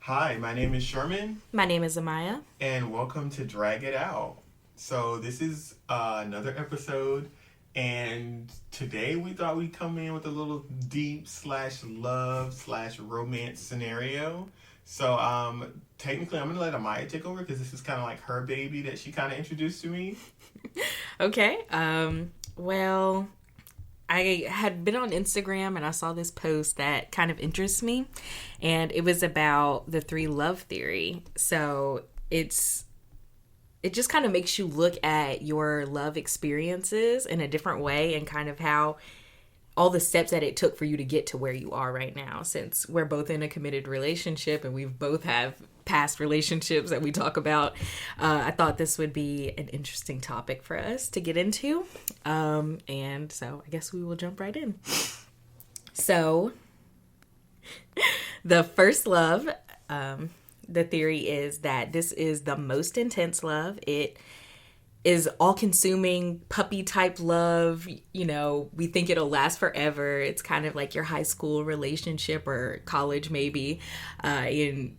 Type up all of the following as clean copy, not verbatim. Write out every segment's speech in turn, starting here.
Hi, my name is Sherman, My name is Amaya. and welcome to Drag It Out. So, this is another episode, and today we thought we'd come in with a little deep slash love slash romance scenario. So, technically, I'm gonna let Amaya take over because this is kind of like her baby that she kind of introduced to me. Okay. Well, I had been on Instagram and I saw this post that kind of interests me, and it was about the three love theory. So it just kind of makes you look at your love experiences in a different way and kind of how all the steps that it took for you to get to where you are right now, since we're both in a committed relationship and we've both have past relationships that we talk about. I thought this would be an interesting topic for us to get into, and so I guess we will jump right in. So the first love, the theory is that this is the most intense love. It is all consuming puppy type love. You know, we think it'll last forever. It's kind of like your high school relationship or college, maybe. And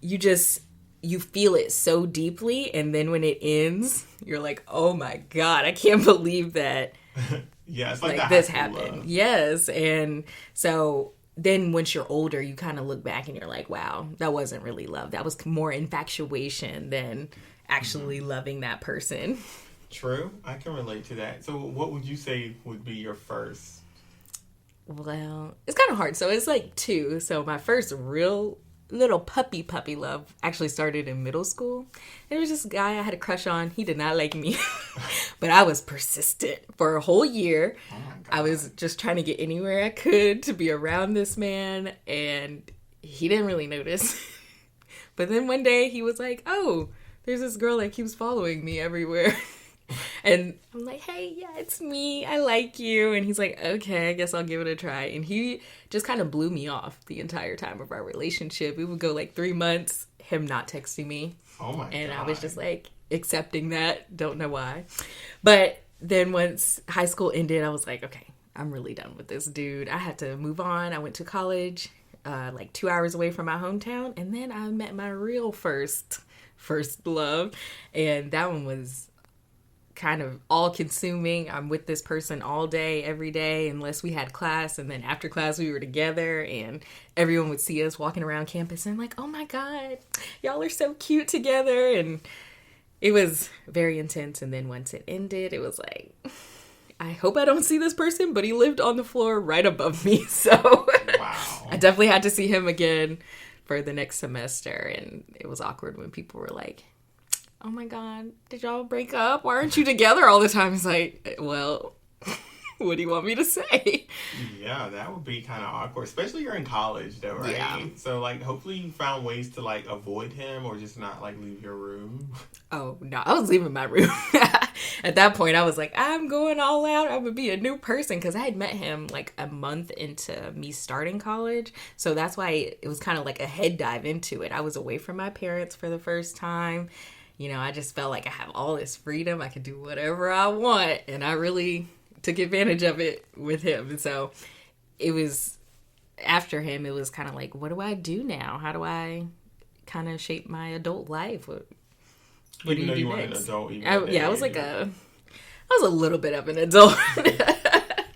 you feel it so deeply. And then when it ends, you're like, oh my God, I can't believe that Yeah, it's like the like high this school happened. love. Yes. And so then once you're older, you kind of look back and you're like, wow, that wasn't really love. That was more infatuation than actually loving that person. True, I can relate to that. So, what would you say would be your first? Well, it's kind of hard. So it's like two. So my first real little puppy love actually started in middle school. There was this guy I had a crush on. He did not like me, but I was persistent for a whole year. Oh my I God. was just trying to get anywhere I could to be around this man, and he didn't really notice. But then one day he was like, "Oh, there's this girl that keeps following me everywhere." And I'm like, hey, yeah, it's me. I like you. And he's like, okay, I guess I'll give it a try. And he just kind of blew me off the entire time of our relationship. We would go like 3 months, him not texting me. Oh my And I was God. just like accepting that. Don't know why. But then once high school ended, I was like, okay, I'm really done with this dude. I had to move on. I went to college, like 2 hours away from my hometown. And then I met my real first love. And that one was kind of all consuming. I'm with this person all day, every day, unless we had class. And then after class, we were together, and everyone would see us walking around campus and, like, oh my God, y'all are so cute together. And it was very intense. And then once it ended, it was like, I hope I don't see this person, but he lived on the floor right above me. So I Wow. definitely had to see him again for the next semester. And it was awkward when people were like, oh my God, did y'all break up? Why aren't you together all the time? It's like, well, what do you want me to say? Yeah, that would be kind of awkward, especially you're in college, though, Yeah. right? So, like, hopefully you found ways to like avoid him or just not like leave your room. Oh, no, I was leaving my room. At that point, I was like, I'm going all out. I'm going to be a new person because I had met him like a month into me starting college. So that's why it was kind of like a head dive into it. I was away from my parents for the first time. You know, I just felt like I have all this freedom. I could do whatever I want. And I really took advantage of it with him. And so it was after him, it was kind of like, what do I do now? How do I kind of shape my adult life? What do Even you though do you weren't an next? adult even at that Yeah, age. I was a little bit of an adult.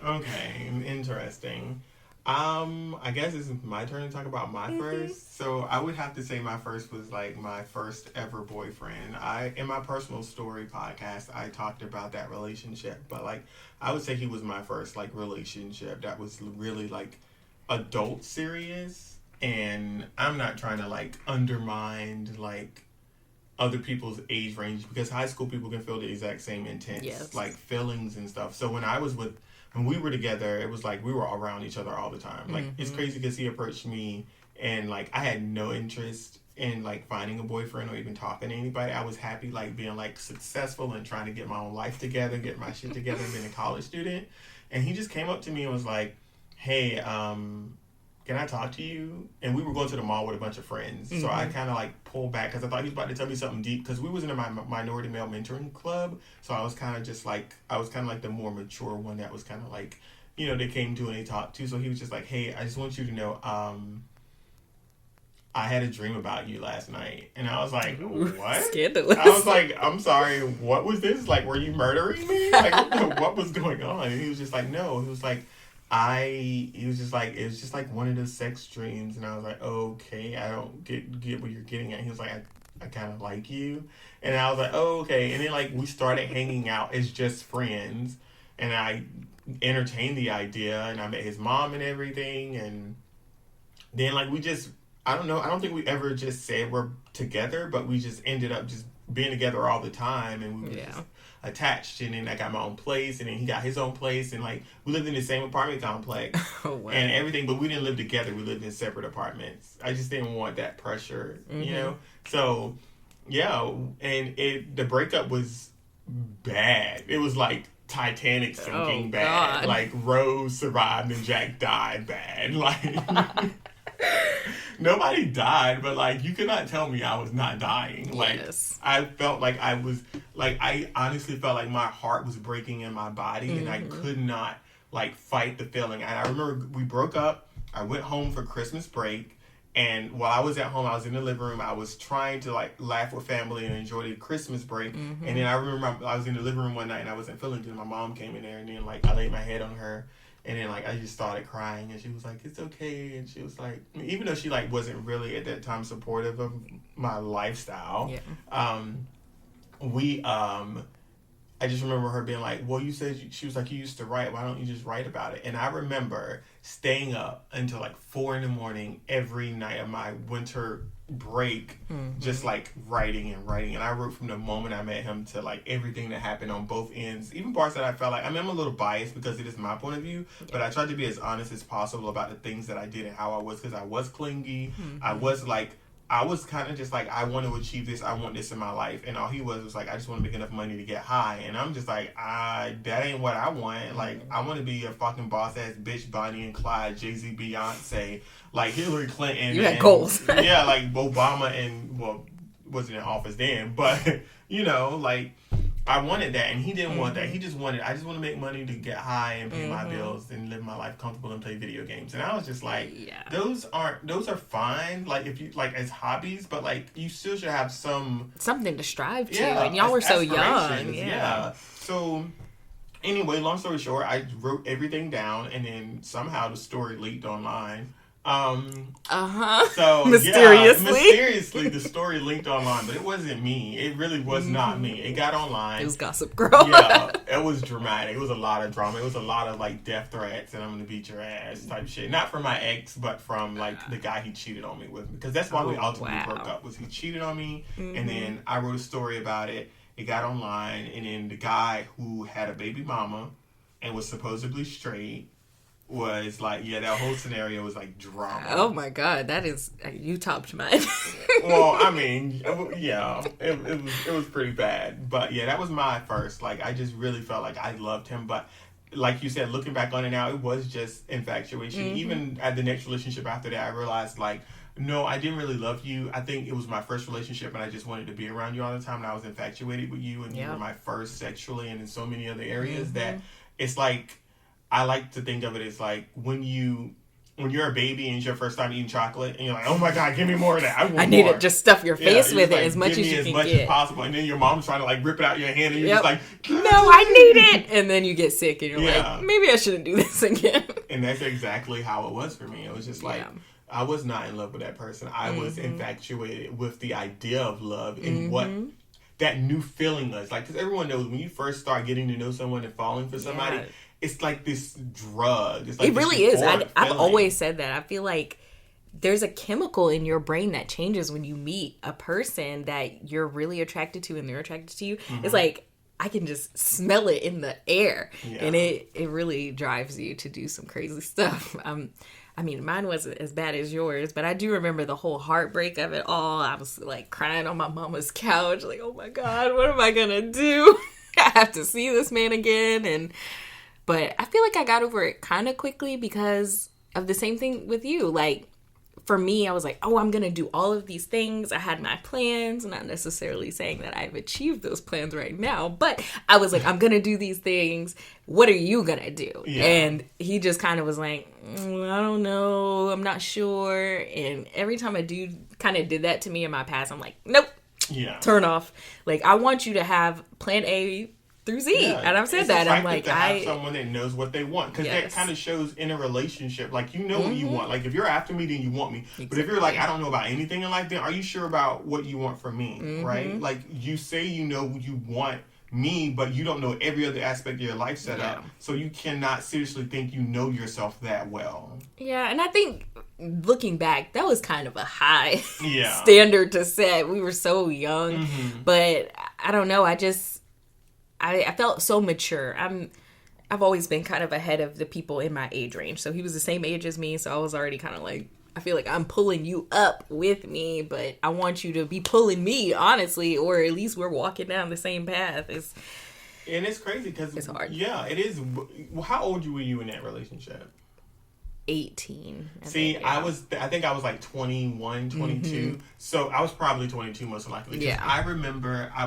Okay, interesting. I guess it's my turn to talk about my Hmm. first. So I would have to say my first was like my first ever boyfriend. I in my personal story podcast I talked about that relationship, but like I would say he was my first like relationship that was really like adult serious. And I'm not trying to like undermine like other people's age range because high school people can feel the exact same intense like Yes. feelings and stuff. So when we were together, it was like we were around each other all the time. Like it's Hmm. crazy because he approached me and like I had no interest in like finding a boyfriend or even talking to anybody. I was happy like being like successful and trying to get my own life together, get my shit together, and being a college student. And he just came up to me and was like, "Hey, can I talk to you?" And we were going to the mall with a bunch of friends. So I Hmm. kind of like pulled back because I thought he was about to tell me something deep because we was in my minority male mentoring club. So I was kind of just like, I was kind of like the more mature one that was kind of like, they came to and they talked to. So he was just like, "Hey, I just want you to know, I had a dream about you last night. And I was like, what? Scandalous. I was like, I'm sorry, what was this? Like, were you murdering me? Like, what was going on? And he was just like, no. He was like, he was just like, it was just like one of those sex dreams. And I was like, okay, I don't get what you're getting at. He was like, I kind of like you. And I was like, oh, okay. And then, like, we started hanging out as just friends. And I entertained the idea. And I met his mom and everything. And then, like, we just, I don't know, I don't think we ever just said we're together. But we just ended up just being together all the time. And we were just attached. And then I got my own place. And then he got his own place. And, like, we lived in the same apartment complex. Oh, wow. And everything. But we didn't live together. We lived in separate apartments. I just didn't want that pressure, you know? So, yeah. And the breakup was bad. It was like Titanic sinking bad. God. Like Rose survived and Jack died bad. Like nobody died, but like you could not tell me I was not dying. Like I felt like I was like I honestly felt like my heart was breaking in my body and I could not like fight the feeling. And I remember we broke up. I went home for Christmas break. And while I was at home, I was in the living room. I was trying to like laugh with family and enjoy the Christmas break. And then I remember I was in the living room one night and I wasn't feeling good. My mom came in there and then like I laid my head on her and then like I just started crying and she was like, "It's okay." And she was like, even though she like wasn't really at that time supportive of my lifestyle, I just remember her being like, well, you said, she was like, you used to write. Why don't you just write about it? And I remember staying up until like 4 a.m. every night of my winter break, just like writing and writing. And I wrote from the moment I met him to like everything that happened on both ends, even parts that I felt like, I mean, I'm a little biased because it is my point of view, but I tried to be as honest as possible about the things that I did and how I was, because I was clingy. I was kind of just like, I want to achieve this. I want this in my life. And all he was like, I just want to make enough money to get high. And I'm just like, that ain't what I want. Like, I want to be a fucking boss-ass bitch, Bonnie and Clyde, Jay-Z, Beyonce, like Hillary Clinton. You had goals. Yeah, like Obama and, well, wasn't in office then. But, you know, like, I wanted that. And he didn't want that. He just wanted, I just want to make money to get high and pay my bills and live my life comfortable and play video games. And I was just like, those are fine. Like, if you, like, as hobbies, but, like, you still should have something to strive to. And y'all were so young. Yeah. So, anyway, long story short, I wrote everything down and then somehow the story leaked online. So mysteriously the story linked online, but it wasn't me. It really was not me. It got online. It was Gossip Girl. Yeah, it was dramatic. It was a lot of drama. It was a lot of like death threats and I'm gonna beat your ass type shit. Not from my ex, but from like the guy he cheated on me with. Because that's why we ultimately broke up. Was he cheated on me, and then I wrote a story about it. It got online, and then the guy who had a baby mama and was supposedly straight was like, that whole scenario was like drama. Oh my God, that is, you topped mine. Well, I mean, yeah, it was pretty bad. But yeah, that was my first. Like, I just really felt like I loved him. But like you said, looking back on it now, it was just infatuation. Even at the next relationship after that, I realized like, no, I didn't really love you. I think it was my first relationship and I just wanted to be around you all the time. And I was infatuated with you and you were my first sexually and in so many other areas that it's like, I like to think of it as like when you're a baby and it's your first time eating chocolate and you're like, oh my God, give me more of that. I need it. Just stuff your face with it as much as you can get. As much as possible. And then your mom's trying to like rip it out your hand and you're just like, no, I need it. And then you get sick and you're like, maybe I shouldn't do this again. And that's exactly how it was for me. It was just like, I was not in love with that person. I was infatuated with the idea of love and what that new feeling was. Like, because everyone knows when you first start getting to know someone and falling for somebody, it's like this drug. It's like it really is. I've always said that. I feel like there's a chemical in your brain that changes when you meet a person that you're really attracted to and they're attracted to you. It's like, I can just smell it in the air. And it really drives you to do some crazy stuff. I mean, mine wasn't as bad as yours, but I do remember the whole heartbreak of it all. I was like crying on my mama's couch, like, oh my God, what am I going to do? I have to see this man again. But I feel like I got over it kind of quickly because of the same thing with you. Like, for me, I was like, oh, I'm going to do all of these things. I had my plans, not necessarily saying that I've achieved those plans right now, but I was like, I'm going to do these things. What are you going to do? Yeah. And he just kind of was like, I don't know. I'm not sure. And every time a dude kind of did that to me in my past, I'm like, nope. Yeah. Turn off. Like, I want you to have plan A through Z. Yeah, and I've said that. I'm like, I have someone that knows what they want, because that kind of shows in a relationship, like, you know what you want. Like, if you're after me, then you want me. Exactly. But if you're like, I don't know about anything in life, then are you sure about what you want from me? Right? Like, you say you know you want me, but you don't know every other aspect of your life set up. So you cannot seriously think you know yourself that well. Yeah, and I think looking back, that was kind of a high standard to set. We were so young, but I don't know. I felt so mature. I've always been kind of ahead of the people in my age range. So he was the same age as me, so I was already kind of like, I feel like I'm pulling you up with me, but I want you to be pulling me, honestly, or at least we're walking down the same path. And it's crazy because it's hard. Yeah, it is. How old were you in that relationship? 18. I think I was like 21, 22. So I was probably 22 most likely. Yeah. I remember I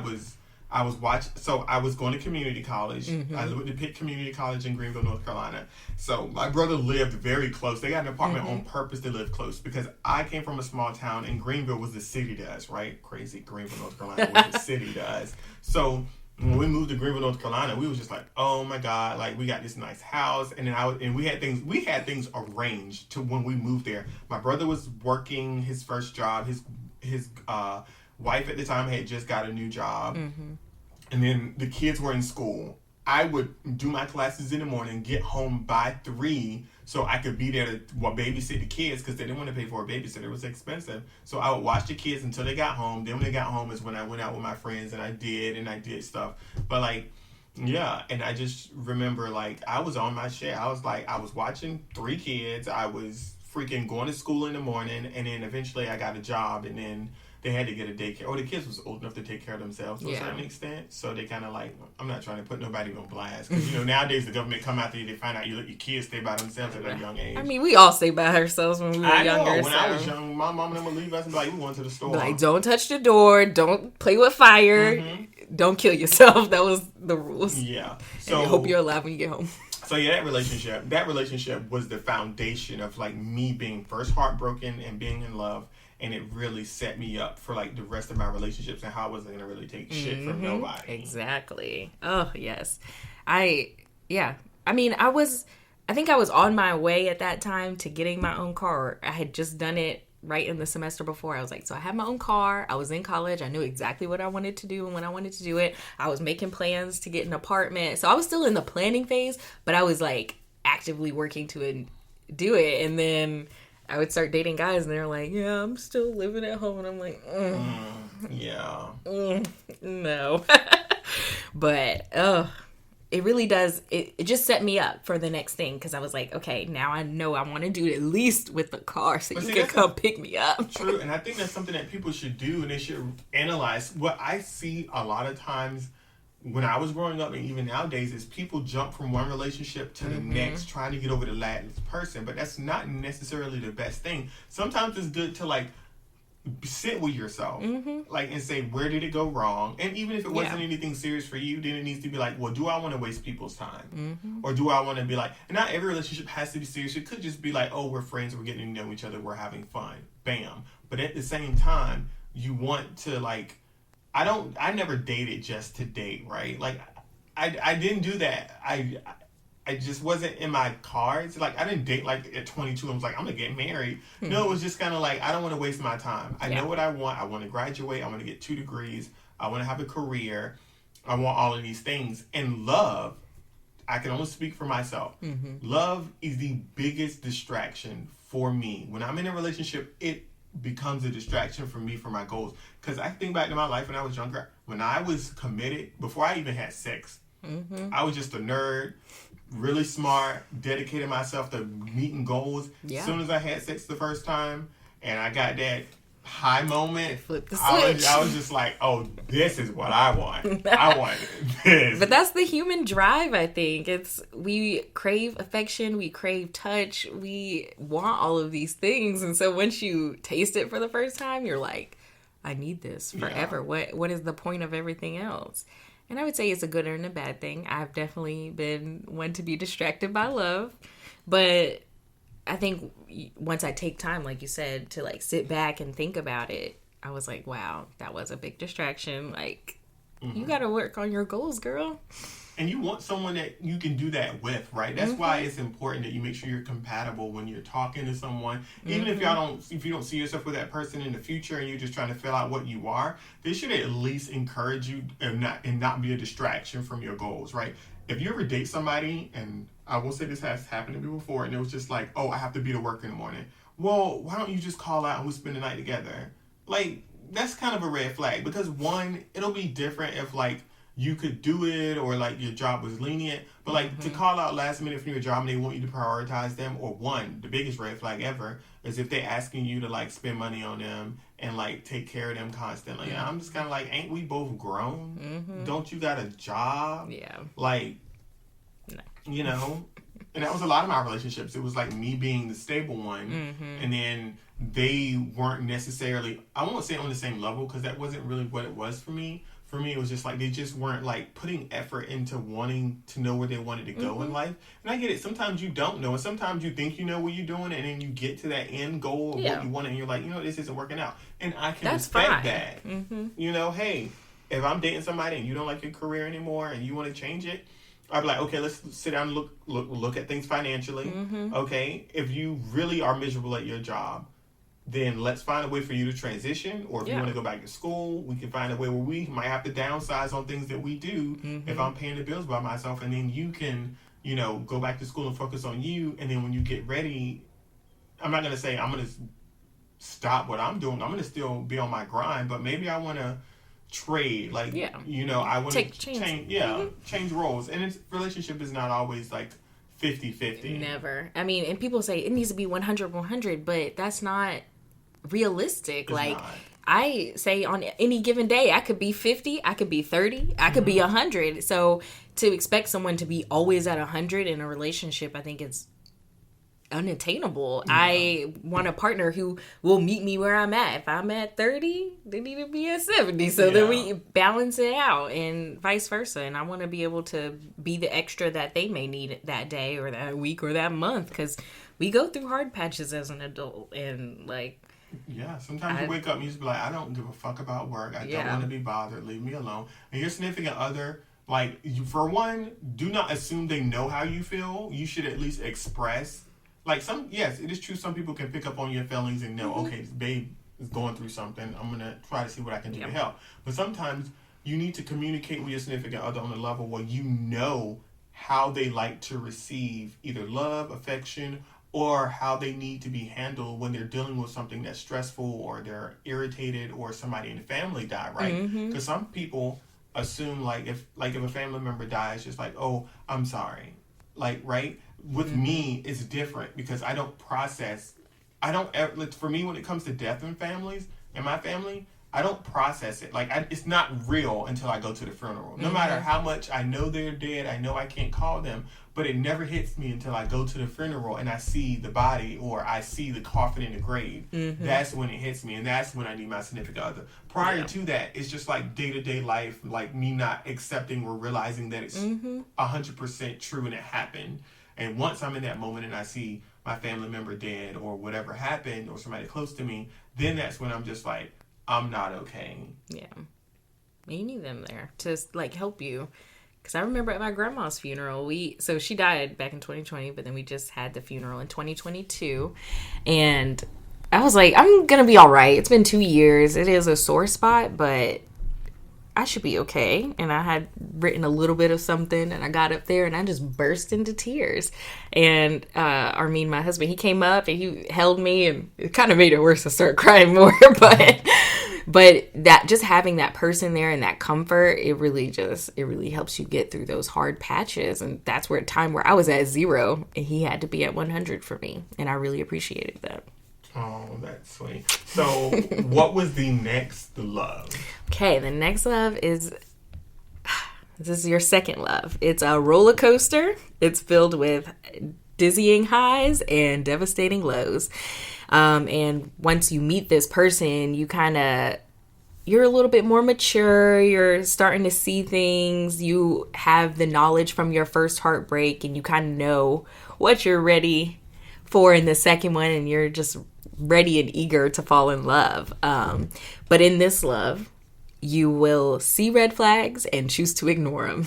was watching, so I was going to community college. I went to Pitt Community College in Greenville, North Carolina. So my brother lived very close. They got an apartment on purpose to live close, because I came from a small town and Greenville was the city to us, right? Crazy. Greenville, North Carolina was the city to us. So when we moved to Greenville, North Carolina, we was just like, oh my God, like, we got this nice house. And then we had things arranged to when we moved there. My brother was working his first job. His wife at the time had just got a new job. And then the kids were in school. I would do my classes in the morning, get home by 3 so I could be there to babysit the kids, because they didn't want to pay for a babysitter. It was expensive. So I would watch the kids until they got home. Then when they got home is when I went out with my friends, and I did stuff. But like, yeah, and I just remember, like, I was on my shit. I was watching 3 kids. I was freaking going to school in the morning, and then eventually I got a job, and then they had to get a daycare. Or the kids was old enough to take care of themselves to a certain extent. So they kind of like, I'm not trying to put nobody on blast. Because, nowadays the government come out there, they find out you let your kids stay by themselves at a young age. I mean, we all stay by ourselves when we were younger. When I was young, my mom and them would leave us and be like, we're going to the store. Like, don't touch the door. Don't play with fire. Don't kill yourself. That was the rules. Yeah. So, and I hope you're alive when you get home. So yeah, that relationship was the foundation of like me being first heartbroken and being in love. And it really set me up for like the rest of my relationships and how I wasn't going to really take shit from nobody. Exactly. Oh, yes. I mean, I think I was on my way at that time to getting my own car. I had just done it right in the semester before. I was like, so I had my own car. I was in college. I knew exactly what I wanted to do and when I wanted to do it. I was making plans to get an apartment. So I was still in the planning phase, but I was like actively working to do it. And then I would start dating guys, and they're like, yeah, I'm still living at home. And I'm like, no. But, it really does. It just set me up for the next thing, because I was like, okay, now I know I want to do it at least with the car, so you can come pick me up. True, and I think that's something that people should do, and they should analyze. What I see a lot of times when I was growing up, and even nowadays, is people jump from one relationship to the next, trying to get over the last person. But that's not necessarily the best thing. Sometimes it's good to like sit with yourself, like, and say, where did it go wrong? And even if it wasn't anything serious for you, then it needs to be like, well, do I want to waste people's time? Or do I want to be like, and not every relationship has to be serious. It could just be like, oh, we're friends, we're getting to know each other, we're having fun. Bam. But at the same time, you want to like, I never dated just to date, right? Like, I didn't do that. I just wasn't in my cards. Like, I didn't date like at 22. I was like, I'm gonna get married. No, it was just kind of like, I don't want to waste my time. I know what I want. I want to graduate. I want to get 2 degrees. I want to have a career. I want all of these things. And love, I can only speak for myself. Love is the biggest distraction for me. When I'm in a relationship, it becomes a distraction for me for my goals. Because I think back to my life when I was younger. When I was committed, before I even had sex, I was just a nerd, really smart, dedicated myself to meeting goals. As soon as I had sex the first time and I got that high moment, Flip the I switch. was just like, oh, this is what I want. I want this. But that's the human drive, I think. We crave affection, we crave touch, we want all of these things. And so once you taste it for the first time, you're like, I need this forever. Yeah. What is the point of everything else? And I would say it's a good and a bad thing. I've definitely been one to be distracted by love. But I think once I take time, like you said, to like sit back and think about it, I was like, wow, that was a big distraction. Like, you got to work on your goals, girl. And you want someone that you can do that with, right? That's why it's important that you make sure you're compatible when you're talking to someone. Even if you don't see yourself with that person in the future and you're just trying to fill out what you are, they should at least encourage you and not be a distraction from your goals, right? If you ever date somebody, and I will say this has happened to me before, and it was just like, oh, I have to be to work in the morning. Well, why don't you just call out and we'll spend the night together? Like, that's kind of a red flag, because one, it'll be different if like you could do it or like your job was lenient, but like to call out last minute from your job and they want you to prioritize them, or one, the biggest red flag ever is if they're asking you to like spend money on them and like take care of them constantly. And I'm just kind of like, ain't we both grown? Don't you got a job? Yeah. Like, no. You know, and that was a lot of my relationships. It was like me being the stable one, and then they weren't necessarily, I won't say on the same level, because that wasn't really what it was for me. For me, it was just like they just weren't like putting effort into wanting to know where they wanted to go in life. And I get it. Sometimes you don't know, and sometimes you think you know what you're doing, and then you get to that end goal of what you want, and you're like, you know, this isn't working out. And I can respect that. You know, hey, if I'm dating somebody and you don't like your career anymore and you want to change it, I'd be like, okay, let's sit down and look at things financially. Okay, if you really are miserable at your job, then let's find a way for you to transition. Or if you want to go back to school, we can find a way where we might have to downsize on things that we do if I'm paying the bills by myself. And then you can, you know, go back to school and focus on you. And then when you get ready, I'm not going to say I'm going to stop what I'm doing. I'm going to still be on my grind, but maybe I want to trade. Like, you know, I want to change roles. And relationship is not always like 50-50. Never. I mean, and people say it needs to be 100-100, but that's not realistic. It's like, not. I say on any given day, I could be 50, I could be 30, I could be 100. So to expect someone to be always at 100 in a relationship, I think it's unattainable. I want a partner who will meet me where I'm at. If I'm at 30, they need to be at 70. So then we balance it out, and vice versa. And I want to be able to be the extra that they may need that day or that week or that month, because we go through hard patches as an adult. And like, sometimes you wake up and you just be like, I don't give a fuck about work. I don't want to be bothered. Leave me alone. And your significant other, like, for one, do not assume they know how you feel. You should at least express. Like, yes, it is true. Some people can pick up on your feelings and know, okay, this babe is going through something. I'm going to try to see what I can do to help. But sometimes you need to communicate with your significant other on a level where you know how they like to receive either love, affection, or how they need to be handled when they're dealing with something that's stressful, or they're irritated, or somebody in the family died, right? Because some people assume, like if a family member dies, just like, oh, I'm sorry. Like, right? With me, it's different because I don't process. For me, when it comes to death in my family, I don't process it. Like, it's not real until I go to the funeral. No matter how much I know they're dead, I know I can't call them, but it never hits me until I go to the funeral and I see the body, or I see the coffin in the grave. That's when it hits me, and that's when I need my significant other. Prior to that, it's just like day-to-day life, like me not accepting or realizing that it's 100% true and it happened. And once I'm in that moment and I see my family member dead or whatever happened, or somebody close to me, then that's when I'm just like, I'm not okay. Yeah. You need them there to like help you. Because I remember at my grandma's funeral, so she died back in 2020, but then we just had the funeral in 2022. And I was like, I'm going to be all right. It's been 2 years. It is a sore spot, but I should be okay. And I had written a little bit of something, and I got up there and I just burst into tears. And Armin, my husband, he came up and he held me, and it kind of made it worse. I started crying more, but that just having that person there and that comfort, it really helps you get through those hard patches. And that's where a time where I was at 0 and he had to be at 100 for me. And I really appreciated that. Oh, that's sweet. So, what was the next love? Okay, the next love is this is your second love. It's a roller coaster. It's filled with dizzying highs and devastating lows. And once you meet this person, you're a little bit more mature. You're starting to see things. You have the knowledge from your first heartbreak, and you kind of know what you're ready for in the second one, and you're just ready and eager to fall in love. But in this love, you will see red flags and choose to ignore them.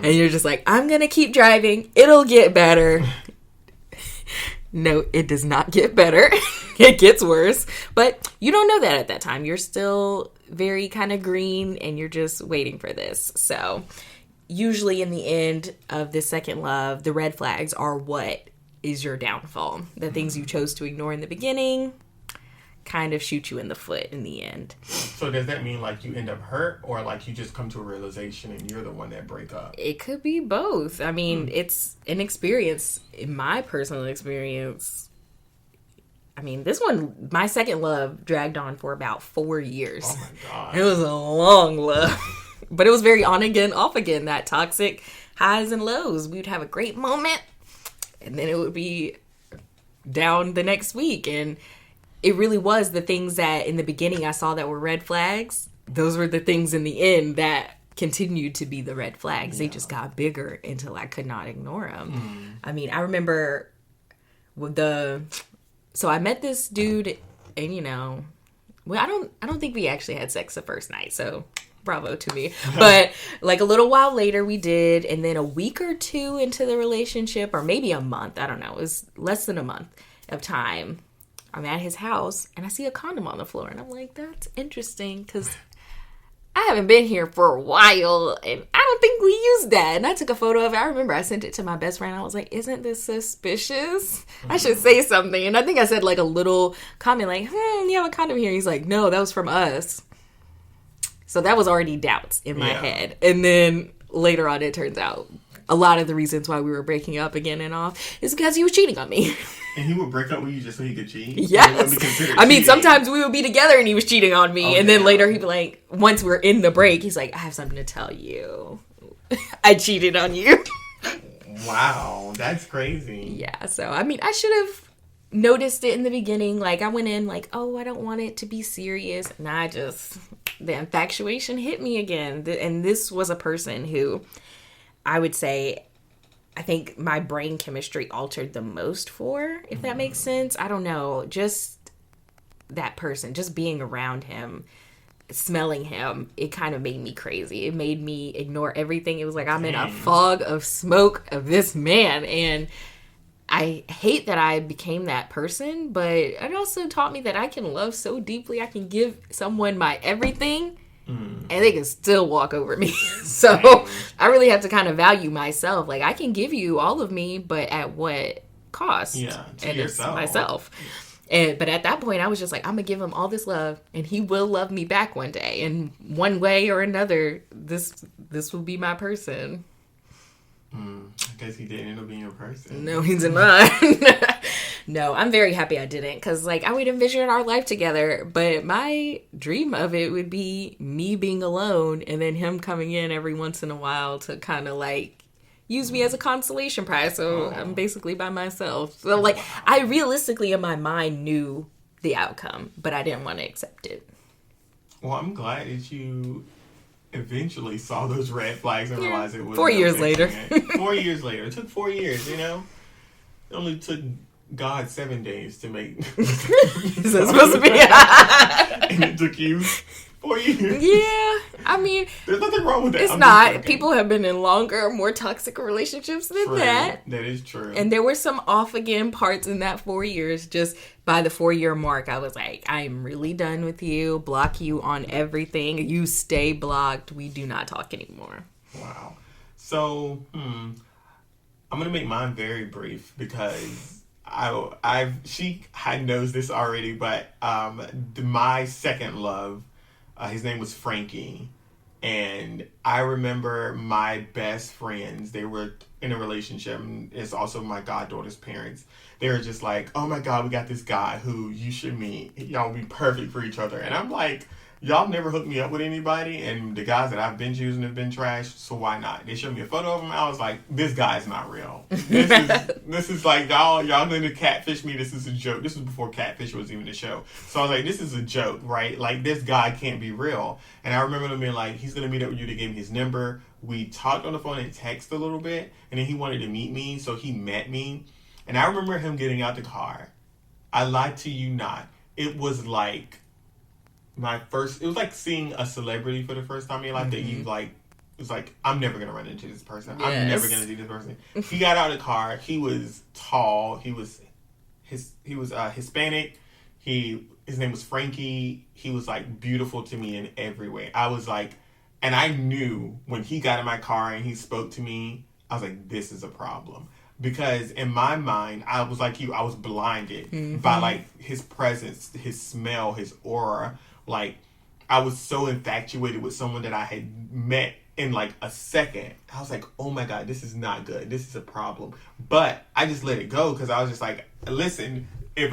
And you're just like, I'm going to keep driving. It'll get better. No, it does not get better. It gets worse. But you don't know that at that time. You're still very kind of green and you're just waiting for this. So usually in the end of the second love, the red flags are what is your downfall. The things you chose to ignore in the beginning kind of shoot you in the foot in the end. So does that mean like you end up hurt, or like you just come to a realization and you're the one that break up? It could be both. I mean, it's an experience. In my personal experience, I mean, this one, my second love dragged on for about 4 years. Oh my God. It was a long love. But it was very on again, off again. That toxic highs and lows. We'd have a great moment, and then it would be down the next week. And it really was the things that in the beginning I saw that were red flags. Those were the things in the end that continued to be the red flags. They just got bigger until I could not ignore them. I mean, I remember so I met this dude, and well, I don't think we actually had sex the first night. So bravo to me. But like a little while later we did, and then a week or two into the relationship, or maybe a month, I don't know, it was less than a month of time, I'm at his house and I see a condom on the floor, and I'm like, that's interesting because I haven't been here for a while and I don't think we used that. And I took a photo of it. I remember I sent it to my best friend. I was like, isn't this suspicious? I should say something. And I think I said like a little comment like, you have a condom here. He's like, no, that was from us. So that was already doubts in my head. And then later on, it turns out a lot of the reasons why we were breaking up again and off is because he was cheating on me. And he would break up with you just so he could cheat? Yes. I mean, sometimes we would be together and he was cheating on me. And then later he'd be like, once we're in the break, he's like, I have something to tell you. I cheated on you. Wow. That's crazy. Yeah. So, I mean, I should have noticed it in the beginning. Like, I went in like, oh, I don't want it to be serious. And the infatuation hit me again. And this was a person who I would say, I think my brain chemistry altered the most for, if that makes sense. I don't know. Just that person, just being around him, smelling him, it kind of made me crazy. It made me ignore everything. It was like I'm in a fog of smoke of this man. And I hate that I became that person, but it also taught me that I can love so deeply. I can give someone my everything. And they can still walk over me. So I really have to kind of value myself. Like, I can give you all of me, but at what cost? Yeah, to and yourself. It's myself. But at that point, I was just like, I'm going to give him all this love, and he will love me back one day. And one way or another, this will be my person. I guess he didn't end up being your person. No, he did not. No, I'm very happy I didn't, because like I would envision our life together, but my dream of it would be me being alone and then him coming in every once in a while to kind of like use me as a consolation prize. So I'm basically by myself. So like I realistically in my mind knew the outcome, but I didn't want to accept it. Well, I'm glad that you eventually saw those red flags and realized it was 4 years later. 4 years later. It took 4 years, It only took God 7 days to make. Is that supposed to be? And it took you 4 years. Yeah, I mean, there's nothing wrong with that. It's not. People have been in longer, more toxic relationships than that. That is true. And there were some off again parts in that 4 years. Just by the 4 year mark, I was like, I'm really done with you. Block you on everything. You stay blocked. We do not talk anymore. Wow. So, I'm gonna make mine very brief because she knows this already, but my second love, his name was Frankie, And I remember my best friends, they were in a relationship, and it's also my goddaughter's parents. They were just like, oh my God, we got this guy who you should meet. Y'all be perfect for each other. And I'm like, y'all never hooked me up with anybody, and the guys that I've been choosing have been trash, so why not? They showed me a photo of him. I was like, this guy's not real. This is like, y'all going to catfish me. This is a joke. This was before Catfish was even a show. So I was like, this is a joke, right? Like, this guy can't be real. And I remember them being like, he's going to meet up with you. They gave me his number. We talked on the phone and text a little bit, and then he wanted to meet me, so he met me. And I remember him getting out the car. I lied to you not. It was like it was like seeing a celebrity for the first time in your life that you like. It was like, I'm never going to run into this person. Yes. I'm never going to see this person. He got out of the car. He was tall. He was Hispanic. His name was Frankie. He was like beautiful to me in every way. I was like, and I knew when he got in my car and he spoke to me, I was like, this is a problem. Because in my mind, I was like you, I was blinded by like his presence, his smell, his aura. Like, I was so infatuated with someone that I had met in like a second. I was like, oh my God, this is not good. This is a problem. But I just let it go because I was just like, listen, if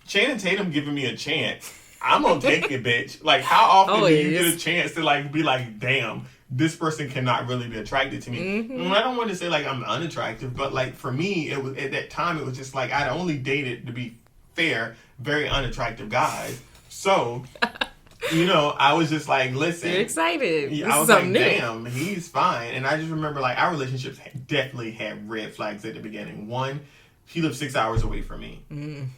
Channing Tatum giving me a chance, I'm gonna take it, bitch. Like, how often do you get a chance to like be like, damn, this person cannot really be attracted to me? And I don't want to say like I'm unattractive, but like for me, it was at that time it was just like I'd only dated, to be fair, very unattractive guys. So, I was just like, listen. You're excited. I was like, damn, he's fine. And I just remember like our relationships definitely had red flags at the beginning. One, he lived 6 hours away from me.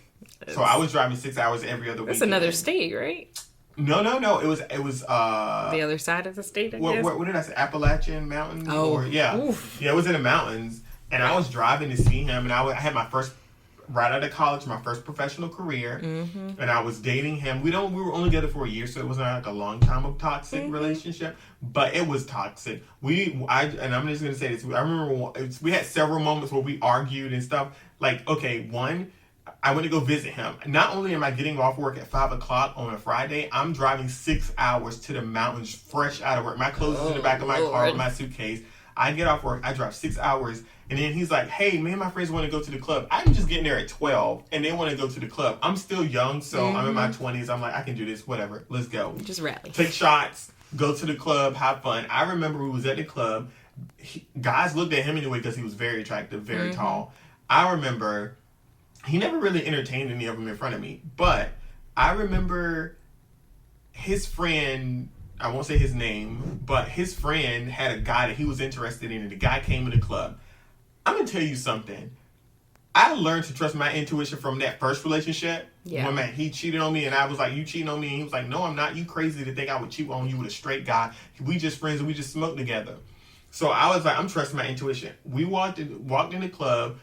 So I was driving 6 hours every other week. That's another state, right? No. It was the other side of the state, I guess. What did I say? Appalachian Mountains? Oh. Yeah, it was in the mountains. And I was driving to see him, and I had my first, right out of college, my first professional career, and I was dating him. We were only together for a year, so it wasn't like a long time of toxic relationship, but it was toxic. And I'm just gonna say this. I remember we had several moments where we argued and stuff. Like, okay, one, I went to go visit him. Not only am I getting off work at 5 o'clock on a Friday, I'm driving 6 hours to the mountains, fresh out of work. My clothes is in the back of my car with my suitcase. I get off work, I drive 6 hours, and then he's like, hey, me and my friends want to go to the club. I'm just getting there at 12, and they want to go to the club. I'm still young, so I'm in my 20s. I'm like, I can do this, whatever. Let's go. Just rally. Take shots, go to the club, have fun. I remember we was at the club. Guys looked at him anyway because he was very attractive, very tall. I remember he never really entertained any of them in front of me, but I remember his friend, I won't say his name, but his friend had a guy that he was interested in, and the guy came to the club. I'm going to tell you something. I learned to trust my intuition from that first relationship. Yeah. When he cheated on me, and I was like, you cheating on me? And he was like, no, I'm not. You crazy to think I would cheat on you with a straight guy. We just friends, and we just smoke together. So I was like, I'm trusting my intuition. We walked in the club.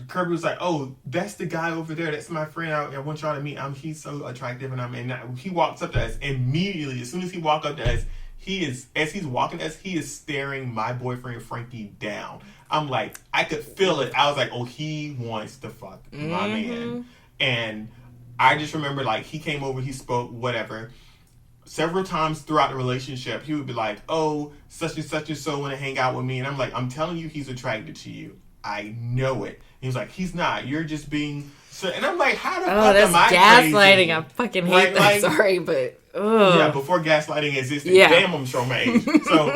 Kirby was like, oh, that's the guy over there. That's my friend. I want y'all to meet. He's so attractive. And he walks up to us immediately. As soon as he walked up to us, as he's walking to us, he is staring my boyfriend, Frankie, down. I'm like, I could feel it. I was like, oh, he wants to fuck my man. And I just remember, like, he came over, he spoke, whatever. Several times throughout the relationship, he would be like, oh, such and so want to hang out with me. And I'm like, I'm telling you, he's attracted to you. I know it. He was like, he's not. You're just being... So, and I'm like, how the fuck am I gaslighting. Crazy? I fucking hate that. Like, sorry, but... Ugh. Yeah, before gaslighting existed. Yeah. Damn, I'm showing my age. So,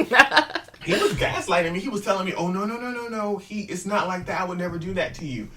he was gaslighting me. He was telling me, oh, no. It's not like that. I would never do that to you.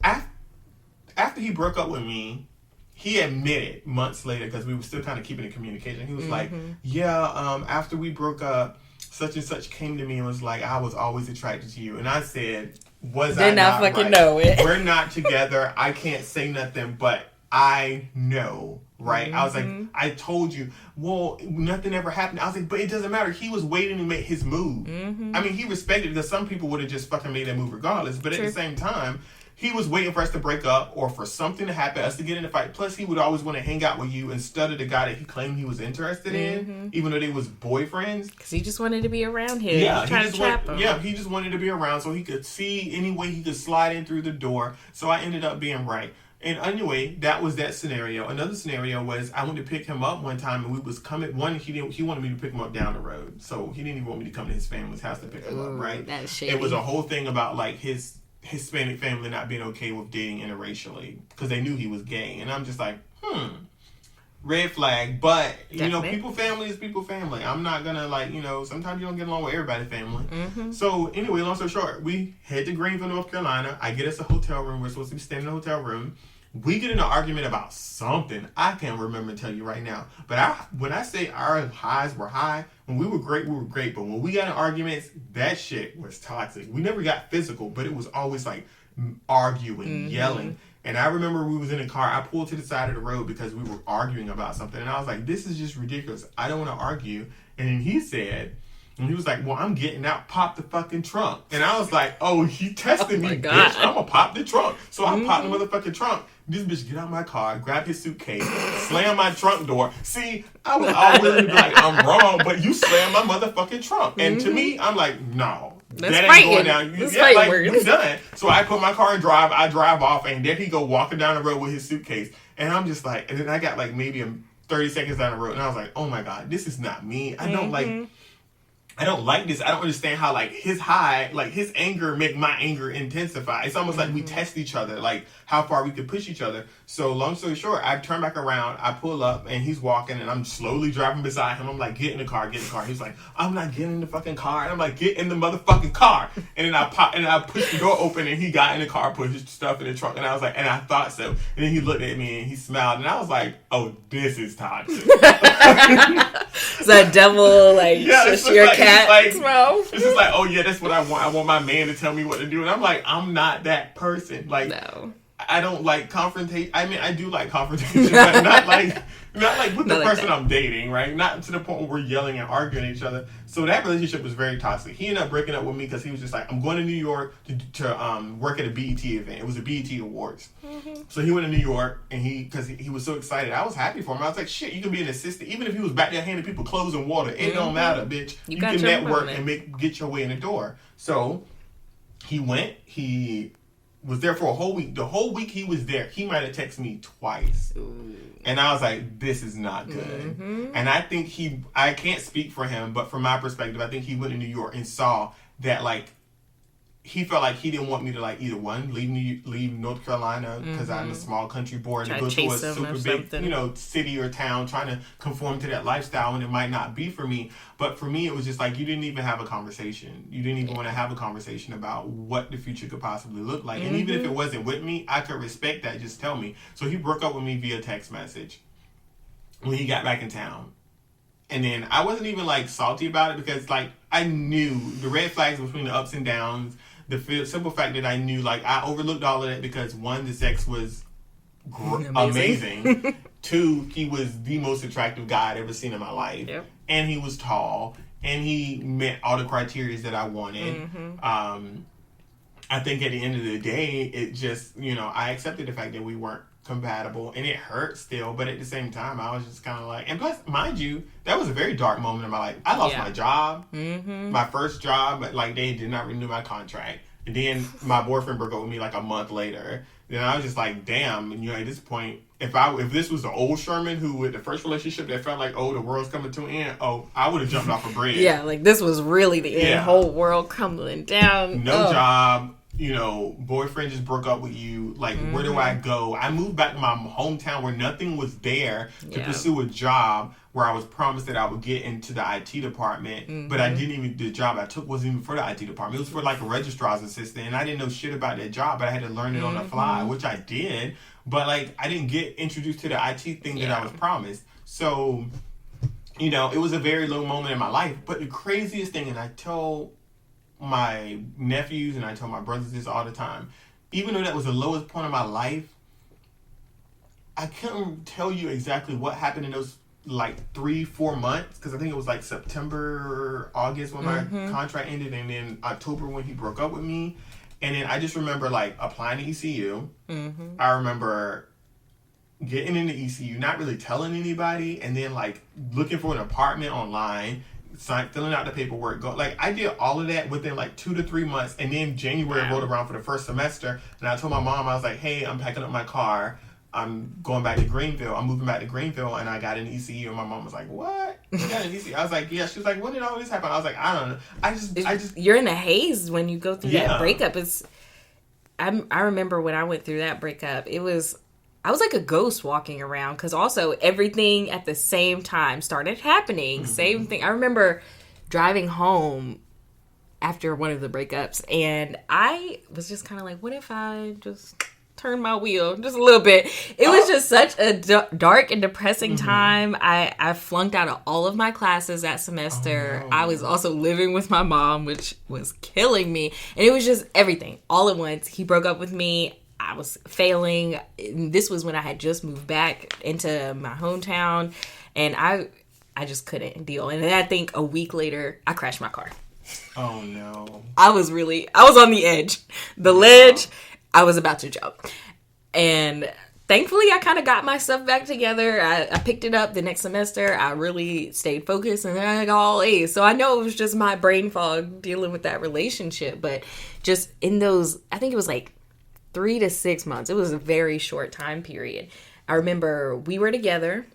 After he broke up with me, he admitted months later, because we were still kind of keeping in communication. He was like, yeah, after we broke up, such and such came to me and was like, I was always attracted to you. And I said, I not fucking right? know it. We're not together. I can't say nothing, but I know, right? I was like, I told you. Well, nothing ever happened. I was like, but it doesn't matter. He was waiting to make his move. I mean, he respected it, because some people would have just fucking made that move regardless. But at the same time, he was waiting for us to break up or for something to happen, us to get in a fight. Plus, he would always want to hang out with you instead of the guy that he claimed he was interested in, even though they was boyfriends. Because he just wanted to be around him. Yeah, trying to trap him. Yeah, he just wanted to be around so he could see any way he could slide in through the door. So I ended up being right. And anyway, that was that scenario. Another scenario was I went to pick him up one time, and we was coming. He wanted me to pick him up down the road, so he didn't even want me to come to his family's house to pick him up. Right? That is shady. It was a whole thing about like his Hispanic family not being okay with dating interracially because they knew he was gay, and I'm just like, red flag. But you know, people family is people family. I'm not gonna like, you know, sometimes you don't get along with everybody's family. So anyway, long story short, we head to Greenville, North Carolina. I get us a hotel room. We're supposed to be staying in a hotel room. We get in an argument about something. I can't remember and tell you right now. But when I say our highs were high, when we were great, we were great. But when we got in arguments, that shit was toxic. We never got physical, but it was always like arguing, yelling. And I remember we was in a car. I pulled to the side of the road because we were arguing about something. And I was like, this is just ridiculous. I don't want to argue. And then he said, and he was like, well, I'm getting out. Pop the fucking trunk. And I was like, oh, he tested me, bitch. I'm going to pop the trunk. So I popped the motherfucking trunk. This bitch get out of my car, grab his suitcase, slam my trunk door. See, I was all willing to be like, I'm wrong, but you slammed my motherfucking trunk. And to me, I'm like, no. That's that ain't fighting. going down. Like, we done. So I put my car and drive. I drive off, and there he go walking down the road with his suitcase. And I'm just like, and then I got like maybe 30 seconds down the road, and I was like, oh my God, this is not me. I don't like this. I don't understand how like his high, like his anger make my anger intensify. It's almost like we test each other, like how far we could push each other. So long story short, I turn back around, I pull up, and he's walking, and I'm slowly driving beside him. I'm like, get in the car, get in the car. He's like, I'm not getting in the fucking car. And I'm like, get in the motherfucking car. And then I pushed the door open, and he got in the car, put his stuff in the trunk, and I was like, and I thought so. And then he looked at me and he smiled, and I was like, oh, this is toxic. It's that devil, like, shush your cat. It's just like, oh yeah, that's what I want. I want my man to tell me what to do. And I'm like, I'm not that person. Like, no. I don't like confrontation. I mean, I do like confrontation, but not like with the person I'm dating, right? Not to the point where we're yelling and arguing at each other. So that relationship was very toxic. He ended up breaking up with me because he was just like, I'm going to New York to work at a BET event. It was a BET Awards. So he went to New York, and because he was so excited. I was happy for him. I was like, shit, you can be an assistant. Even if he was back there handing people clothes and water, it don't matter, bitch. You can network and get your way in the door. So he went. He was there for a whole week. The whole week he was there, he might have texted me twice. Ooh. And I was like, this is not good. And I think I can't speak for him, but from my perspective, I think he went to New York and saw that, like, he felt like he didn't want me to, like, either one, leave North Carolina because I'm a small country boy and go to a super big, city or town trying to conform to that lifestyle, and it might not be for me. But for me, it was just like, you didn't even have a conversation. You didn't even want to have a conversation about what the future could possibly look like. And even if it wasn't with me, I could respect that. Just tell me. So he broke up with me via text message when he got back in town. And then I wasn't even, like, salty about it because, like, I knew the red flags between the ups and downs. The simple fact that I knew, like, I overlooked all of that because, one, the sex was amazing. Two, he was the most attractive guy I'd ever seen in my life. Yep. And he was tall. And he met all the criteria that I wanted. I think at the end of the day, it just, I accepted the fact that we weren't compatible. And it hurt still. But at the same time, I was just kind of like... And plus, mind you, that was a very dark moment in my life. I lost my job. My first job. But, like, they did not renew my contract. And then my boyfriend broke up with me, like, a month later. Then I was just like, damn. And, at this point, if this was the old Sherman who, with the first relationship that felt like, oh, the world's coming to an end, I would have jumped off a bridge. Yeah, like, this was really the end. Whole world crumbling down. No job. Boyfriend just broke up with you. Like, where do I go? I moved back to my hometown where nothing was there to pursue a job where I was promised that I would get into the IT department. But I didn't even, the job I took wasn't even for the IT department. It was for, like, a registrar's assistant. And I didn't know shit about that job, but I had to learn it on the fly, which I did. But, like, I didn't get introduced to the IT thing that I was promised. So, it was a very low moment in my life. But the craziest thing, and I tell my nephews and I tell my brothers this all the time, even though that was the lowest point of my life, I couldn't tell you exactly what happened in those, like, 3-4 months, because I think it was like September, August when my contract ended, and then October when he broke up with me. And then I just remember, like, applying to ECU. I remember getting into ECU, not really telling anybody, and then, like, looking for an apartment online, filling out the paperwork. I did all of that within like 2 to 3 months, and then January rolled around for the first semester, and I told my mom, I was like, "Hey, I'm packing up my car. I'm going back to Greenville. I'm moving back to Greenville, and I got an ECU." And my mom was like, "What? You got an ECU?" I was like, "Yeah." She was like, "When did all this happen?" I was like, "I don't know. I just." You're in a haze when you go through that breakup. I remember when I went through that breakup. I was like a ghost walking around, because also everything at the same time started happening. Mm-hmm. Same thing. I remember driving home after one of the breakups, and I was just kind of like, what if I just turn my wheel just a little bit? It was just such a dark and depressing time. I flunked out of all of my classes that semester. Oh, no. I was also living with my mom, which was killing me. And it was just everything all at once. He broke up with me. I was failing. This was when I had just moved back into my hometown, and I just couldn't deal. And then I think a week later, I crashed my car. Oh no. I was on the edge. The ledge, I was about to jump. And thankfully, I kind of got my stuff back together. I picked it up the next semester. I really stayed focused, and I got all A's. So I know it was just my brain fog dealing with that relationship. But just in those, I think it was like 3 to 6 months. It was a very short time period. I remember we were together,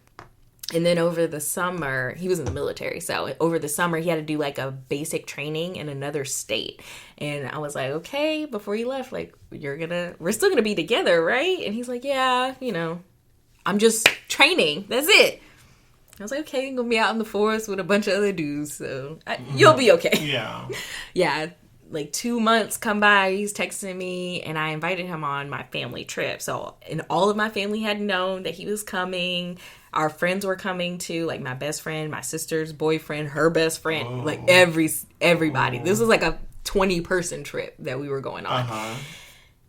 and then over the summer, he was in the military. So over the summer, he had to do like a basic training in another state. And I was like, okay, before you left, like, we're still gonna be together, right? And he's like, yeah, I'm just training. That's it. I was like, okay, I'm gonna be out in the forest with a bunch of other dudes, so you'll be okay. Yeah. Yeah. Like 2 months come by, he's texting me, and I invited him on my family trip. So, and all of my family had known that he was coming. Our friends were coming too, like my best friend, my sister's boyfriend, her best friend, like everybody. This was like a 20-person trip that we were going on.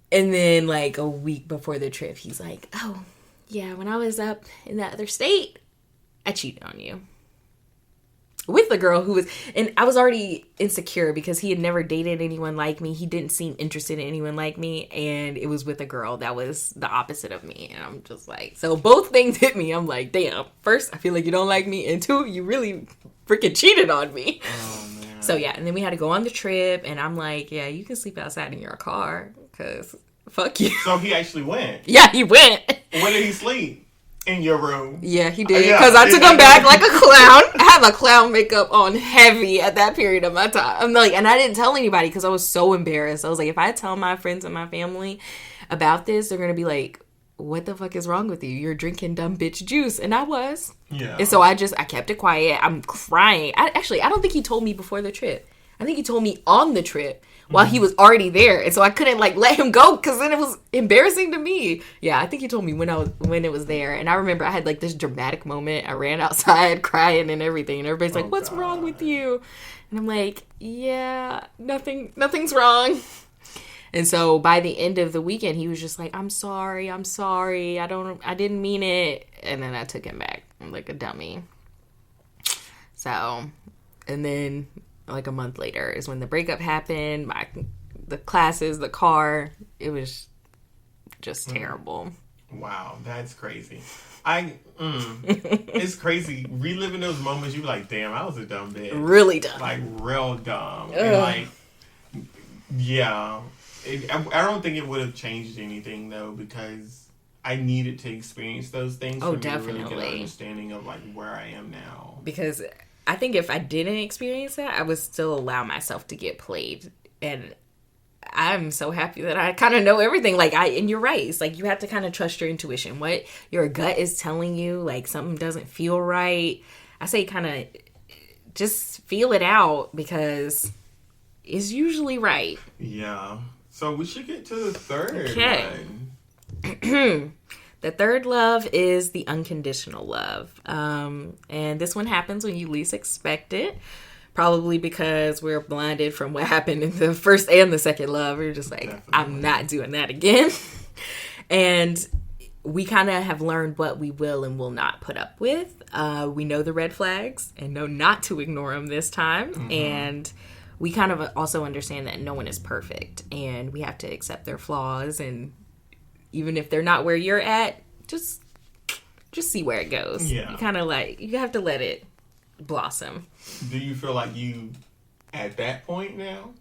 And then like a week before the trip, he's like, "Oh, yeah, when I was up in that other state, I cheated on you." With the girl and I was already insecure because he had never dated anyone like me. He didn't seem interested in anyone like me. And it was with a girl that was the opposite of me. And I'm just like, so both things hit me. I'm like, damn, first, I feel like you don't like me. And two, you really freaking cheated on me. Oh, man. So yeah, and then we had to go on the trip. And I'm like, yeah, you can sleep outside in your car because fuck you. So he actually went? Yeah, he went. When did he sleep? In your room? Yeah, he did. Because I took him back like a clown. I had my clown makeup on heavy at that period of my time. I'm like, and I didn't tell anybody because I was so embarrassed. I was like, if I tell my friends and my family about this, they're gonna be like, "What the fuck is wrong with you? You're drinking dumb bitch juice." And I was. Yeah. And so I kept it quiet. I'm crying. I don't think he told me before the trip. I think he told me on the trip while he was already there. And so I couldn't like let him go because then it was embarrassing to me. Yeah, I think he told me when it was there. And I remember I had like this dramatic moment. I ran outside crying and everything. And everybody's like, "What's wrong with you?" And I'm like, "Yeah, nothing's wrong." And so by the end of the weekend, he was just like, I'm sorry. I didn't mean it." And then I took him back like a dummy. So, and then like a month later is when the breakup happened. The classes, the car, it was just terrible. Wow, that's crazy. It's crazy. Reliving those moments, you're like, damn, I was a dumb bitch. Really dumb. Like, real dumb. And like, yeah. I don't think it would have changed anything, though, because I needed to experience those things for me to really get an understanding of like where I am now. Because I think if I didn't experience that, I would still allow myself to get played. And I'm so happy that I kind of know everything. And you're right. It's like you have to kind of trust your intuition. What your gut is telling you, like something doesn't feel right. I say kind of just feel it out because it's usually right. Yeah. So we should get to the third one. The third love is the unconditional love. And this one happens when you least expect it. Probably because we're blinded from what happened in the first and the second love. We're just like, definitely. I'm not doing that again. And we kind of have learned what we will and will not put up with. We know the red flags and know not to ignore them this time. Mm-hmm. And we kind of also understand that no one is perfect. And we have to accept their flaws, and even if they're not where you're at, just see where it goes. Yeah. You kind of you have to let it blossom. Do you feel like you at that point now?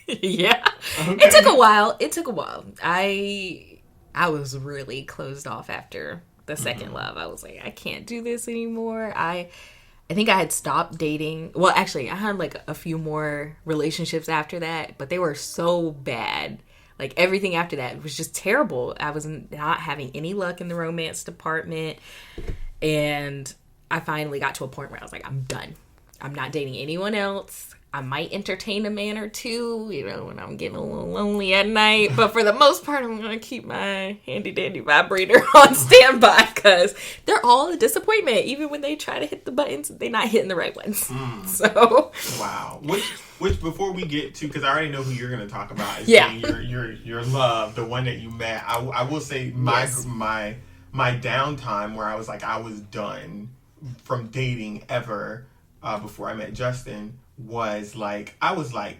Yeah. Okay. It took a while. I was really closed off after the second love. I was like, I can't do this anymore. I think I had stopped dating. Well, actually, I had like a few more relationships after that, but they were so bad. Like everything after that was just terrible. I was not having any luck in the romance department. And I finally got to a point where I was like, I'm done. I'm not dating anyone else. I might entertain a man or two, when I'm getting a little lonely at night. But for the most part, I'm going to keep my handy-dandy vibrator on standby because they're all a disappointment. Even when they try to hit the buttons, they're not hitting the right ones. So. Wow. Which before we get to, because I already know who you're going to talk about. Is your love, the one that you met. I will say my downtime where I was like, I was done from dating ever before I met Justin. Was like, I wasn't,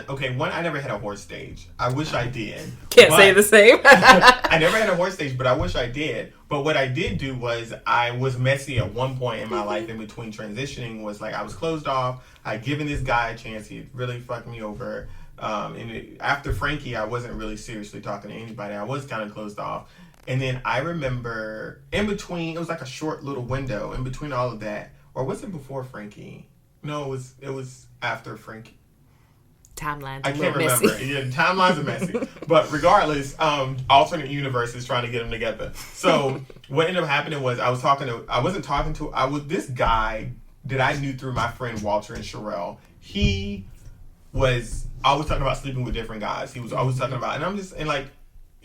okay, one, I never had a horse stage. I wish I did. Can't say the same. I never had a horse stage, but I wish I did. But what I did do was, I was messy at one point in my life in between transitioning, was like, I was closed off. I'd given this guy a chance. He really fucked me over. After Frankie, I wasn't really seriously talking to anybody. I was kind of closed off. And then I remember, in between, it was like a short little window, in between all of that, or was it before Frankie? No, it was after Frankie. Timelines. I can't remember. Messy. Yeah, timelines are messy. But regardless, alternate universes trying to get them together. So what ended up happening was I was this guy that I knew through my friend Walter and Sherelle. He was always talking about sleeping with different guys. He was always talking about,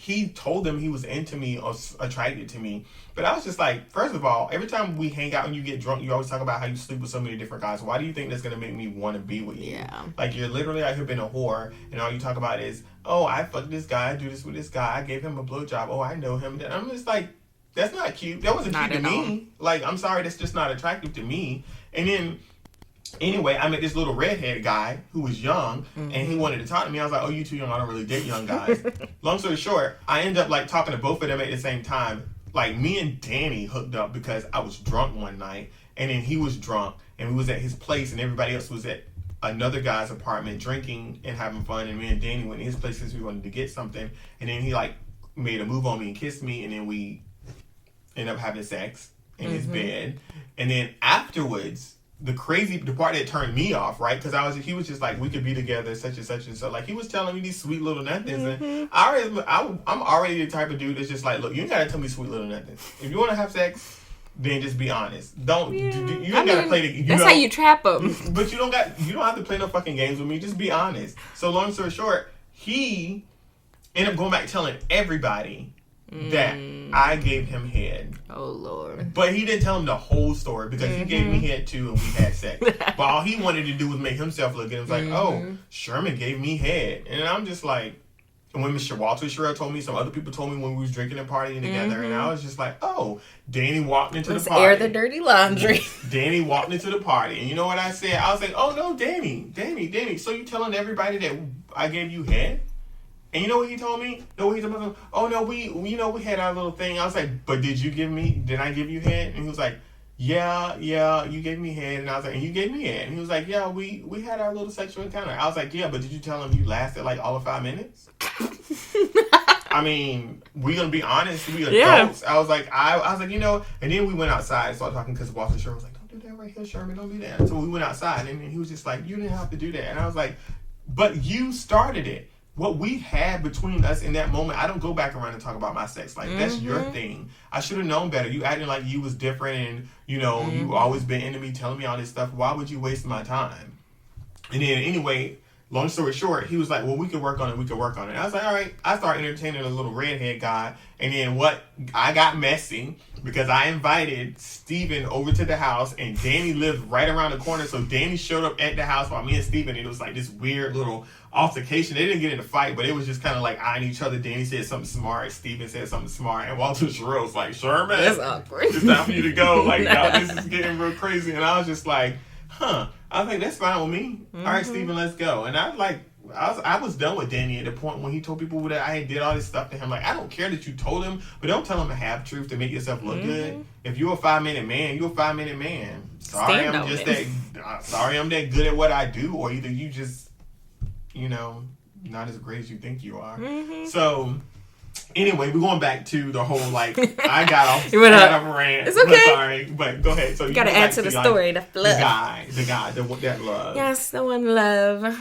he told them he was into me or attracted to me. But I was just like, first of all, every time we hang out and you get drunk, you always talk about how you sleep with so many different guys. Why do you think that's going to make me want to be with you? Yeah. Like, you're literally out here being a whore, and all you talk about is, oh, I fucked this guy, I do this with this guy, I gave him a blowjob, oh, I know him. And I'm just like, that's not cute. That wasn't cute to me. Like, I'm sorry, that's just not attractive to me. And then, anyway, I met this little redhead guy who was young, and he wanted to talk to me. I was like, oh, you too young. I don't really date young guys. Long story short, I ended up, like, talking to both of them at the same time. Like, me and Danny hooked up because I was drunk one night, and then he was drunk, and we was at his place, and everybody else was at another guy's apartment drinking and having fun, and me and Danny went to his place because we wanted to get something, and then he, like, made a move on me and kissed me, and then we ended up having sex in his bed. And then afterwards, the part that turned me off, right? Because he was just like, we could be together, such and such and so. Like, he was telling me these sweet little nothings, and I'm already the type of dude that's just like, look, you ain't gotta tell me sweet little nothings. If you want to have sex, then just be honest. You ain't gotta play the. That's how you trap them. But you don't have to play no fucking games with me. Just be honest. So long story short, he ended up going back telling everybody that I gave him head. Oh, Lord. But he didn't tell him the whole story because he gave me head too and we had sex. But all he wanted to do was make himself look good. It was like, oh, Sherman gave me head. And I'm just like, and when Mr. Walter Sherrill told me, some other people told me when we was drinking and partying together, and I was just like, oh, Danny walked into the party. Air the dirty laundry. Danny walked into the party. And you know what I said? I was like, oh, no, Danny. So you telling everybody that I gave you head? And you know what he told me? Oh, no, we had our little thing. I was like, but did I give you head? And he was like, yeah, you gave me head. And I was like, and you gave me head? And he was like, yeah, we had our little sexual encounter. I was like, yeah, but did you tell him you lasted like all of 5 minutes? I mean, we gonna be honest, we adults. Yeah. I was like, and then we went outside and started talking because Walter Sherman was like, don't do that right here, Sherman, don't do that. So we went outside and he was just like, you didn't have to do that. And I was like, but you started it. What we had between us in that moment, I don't go back around and talk about my sex life. That's your thing. I should have known better. You acting like you was different and, you always been into me, telling me all this stuff. Why would you waste my time? And then anyway, long story short, he was like, well, we could work on it. I was like, all right. I started entertaining a little redhead guy. And then I got messy because I invited Steven over to the house and Danny lived right around the corner. So Danny showed up at the house while me and Steven, and it was like this weird little altercation. They didn't get in a fight, but it was just kind of like eyeing each other. Danny said something smart. Steven said something smart. And Walter Sherrill was like, Sherman, that's awkward. It's time for you to go. Like, now this is getting real crazy. And I was just like, I was like, that's fine with me. All right, Steven, let's go. And I was like, I was done with Danny at the point when he told people that I did all this stuff to him. Like, I don't care that you told him, but don't tell him a half truth to make yourself look good. If you're a 5-minute man, you're a 5-minute man. Sorry, sorry, I'm that good at what I do, or either you just, not as great as you think you are. So. Anyway, we're going back to the whole, like, I got off a rant. It's okay. But sorry, but go ahead. So you got to add to the story, the love. That love. Yes, the one love.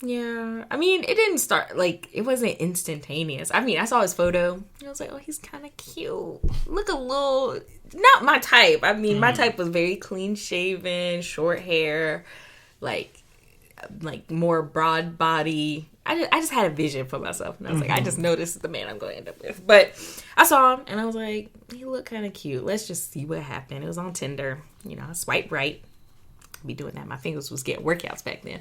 Yeah. I mean, it didn't start, like, it wasn't instantaneous. I mean, I saw his photo. I was like, oh, he's kind of cute. Look a little, not my type. I mean, my type was very clean shaven, short hair, like more broad body. I just had a vision for myself, and I was like, I just know this is the man I'm going to end up with. But I saw him, and I was like, he looked kind of cute. Let's just see what happened. It was on Tinder. I swipe right. I'd be doing that. My fingers was getting workouts back then.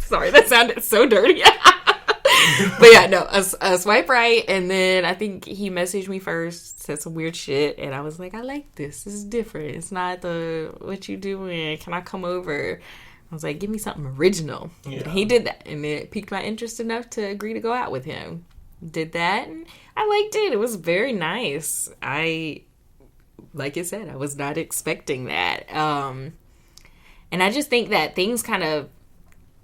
Sorry, that sounded so dirty. But yeah, no, I swipe right, and then I think he messaged me first, said some weird shit, and I was like, I like this. This is different. It's not what you doing? Can I come over? I was like, give me something original. Yeah. And he did that, and it piqued my interest enough to agree to go out with him. Did that, and I liked it. It was very nice. Like I said, I was not expecting that. And I just think that things kind of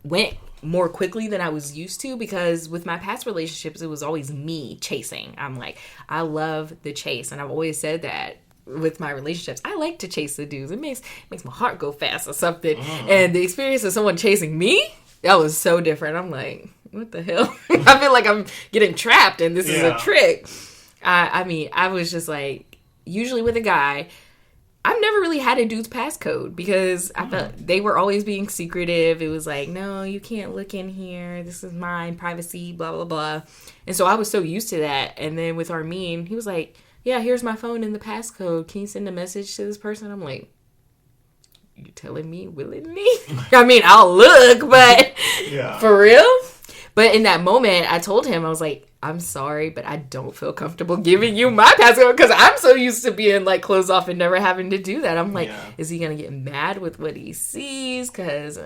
went more quickly than I was used to, because with my past relationships, it was always me chasing. I'm like, I love the chase, and I've always said that. With my relationships, I like to chase the dudes. It makes my heart go fast or something. And the experience of someone chasing me, that was so different. I'm like, what the hell? I feel like I'm getting trapped and this is a trick. I mean, I was just like, usually with a guy, I've never really had a dude's passcode, because I felt they were always being secretive. It was like, no, you can't look in here. This is mine, privacy, blah, blah, blah. And so I was so used to that. And then with Armin, he was like, yeah, here's my phone and the passcode. Can you send a message to this person? I'm like, you telling me willingly? I mean, I'll look, but for real? But in that moment, I told him, I was like, I'm sorry, but I don't feel comfortable giving you my passcode, because I'm so used to being like closed off and never having to do that. I'm like, is he going to get mad with what he sees? Because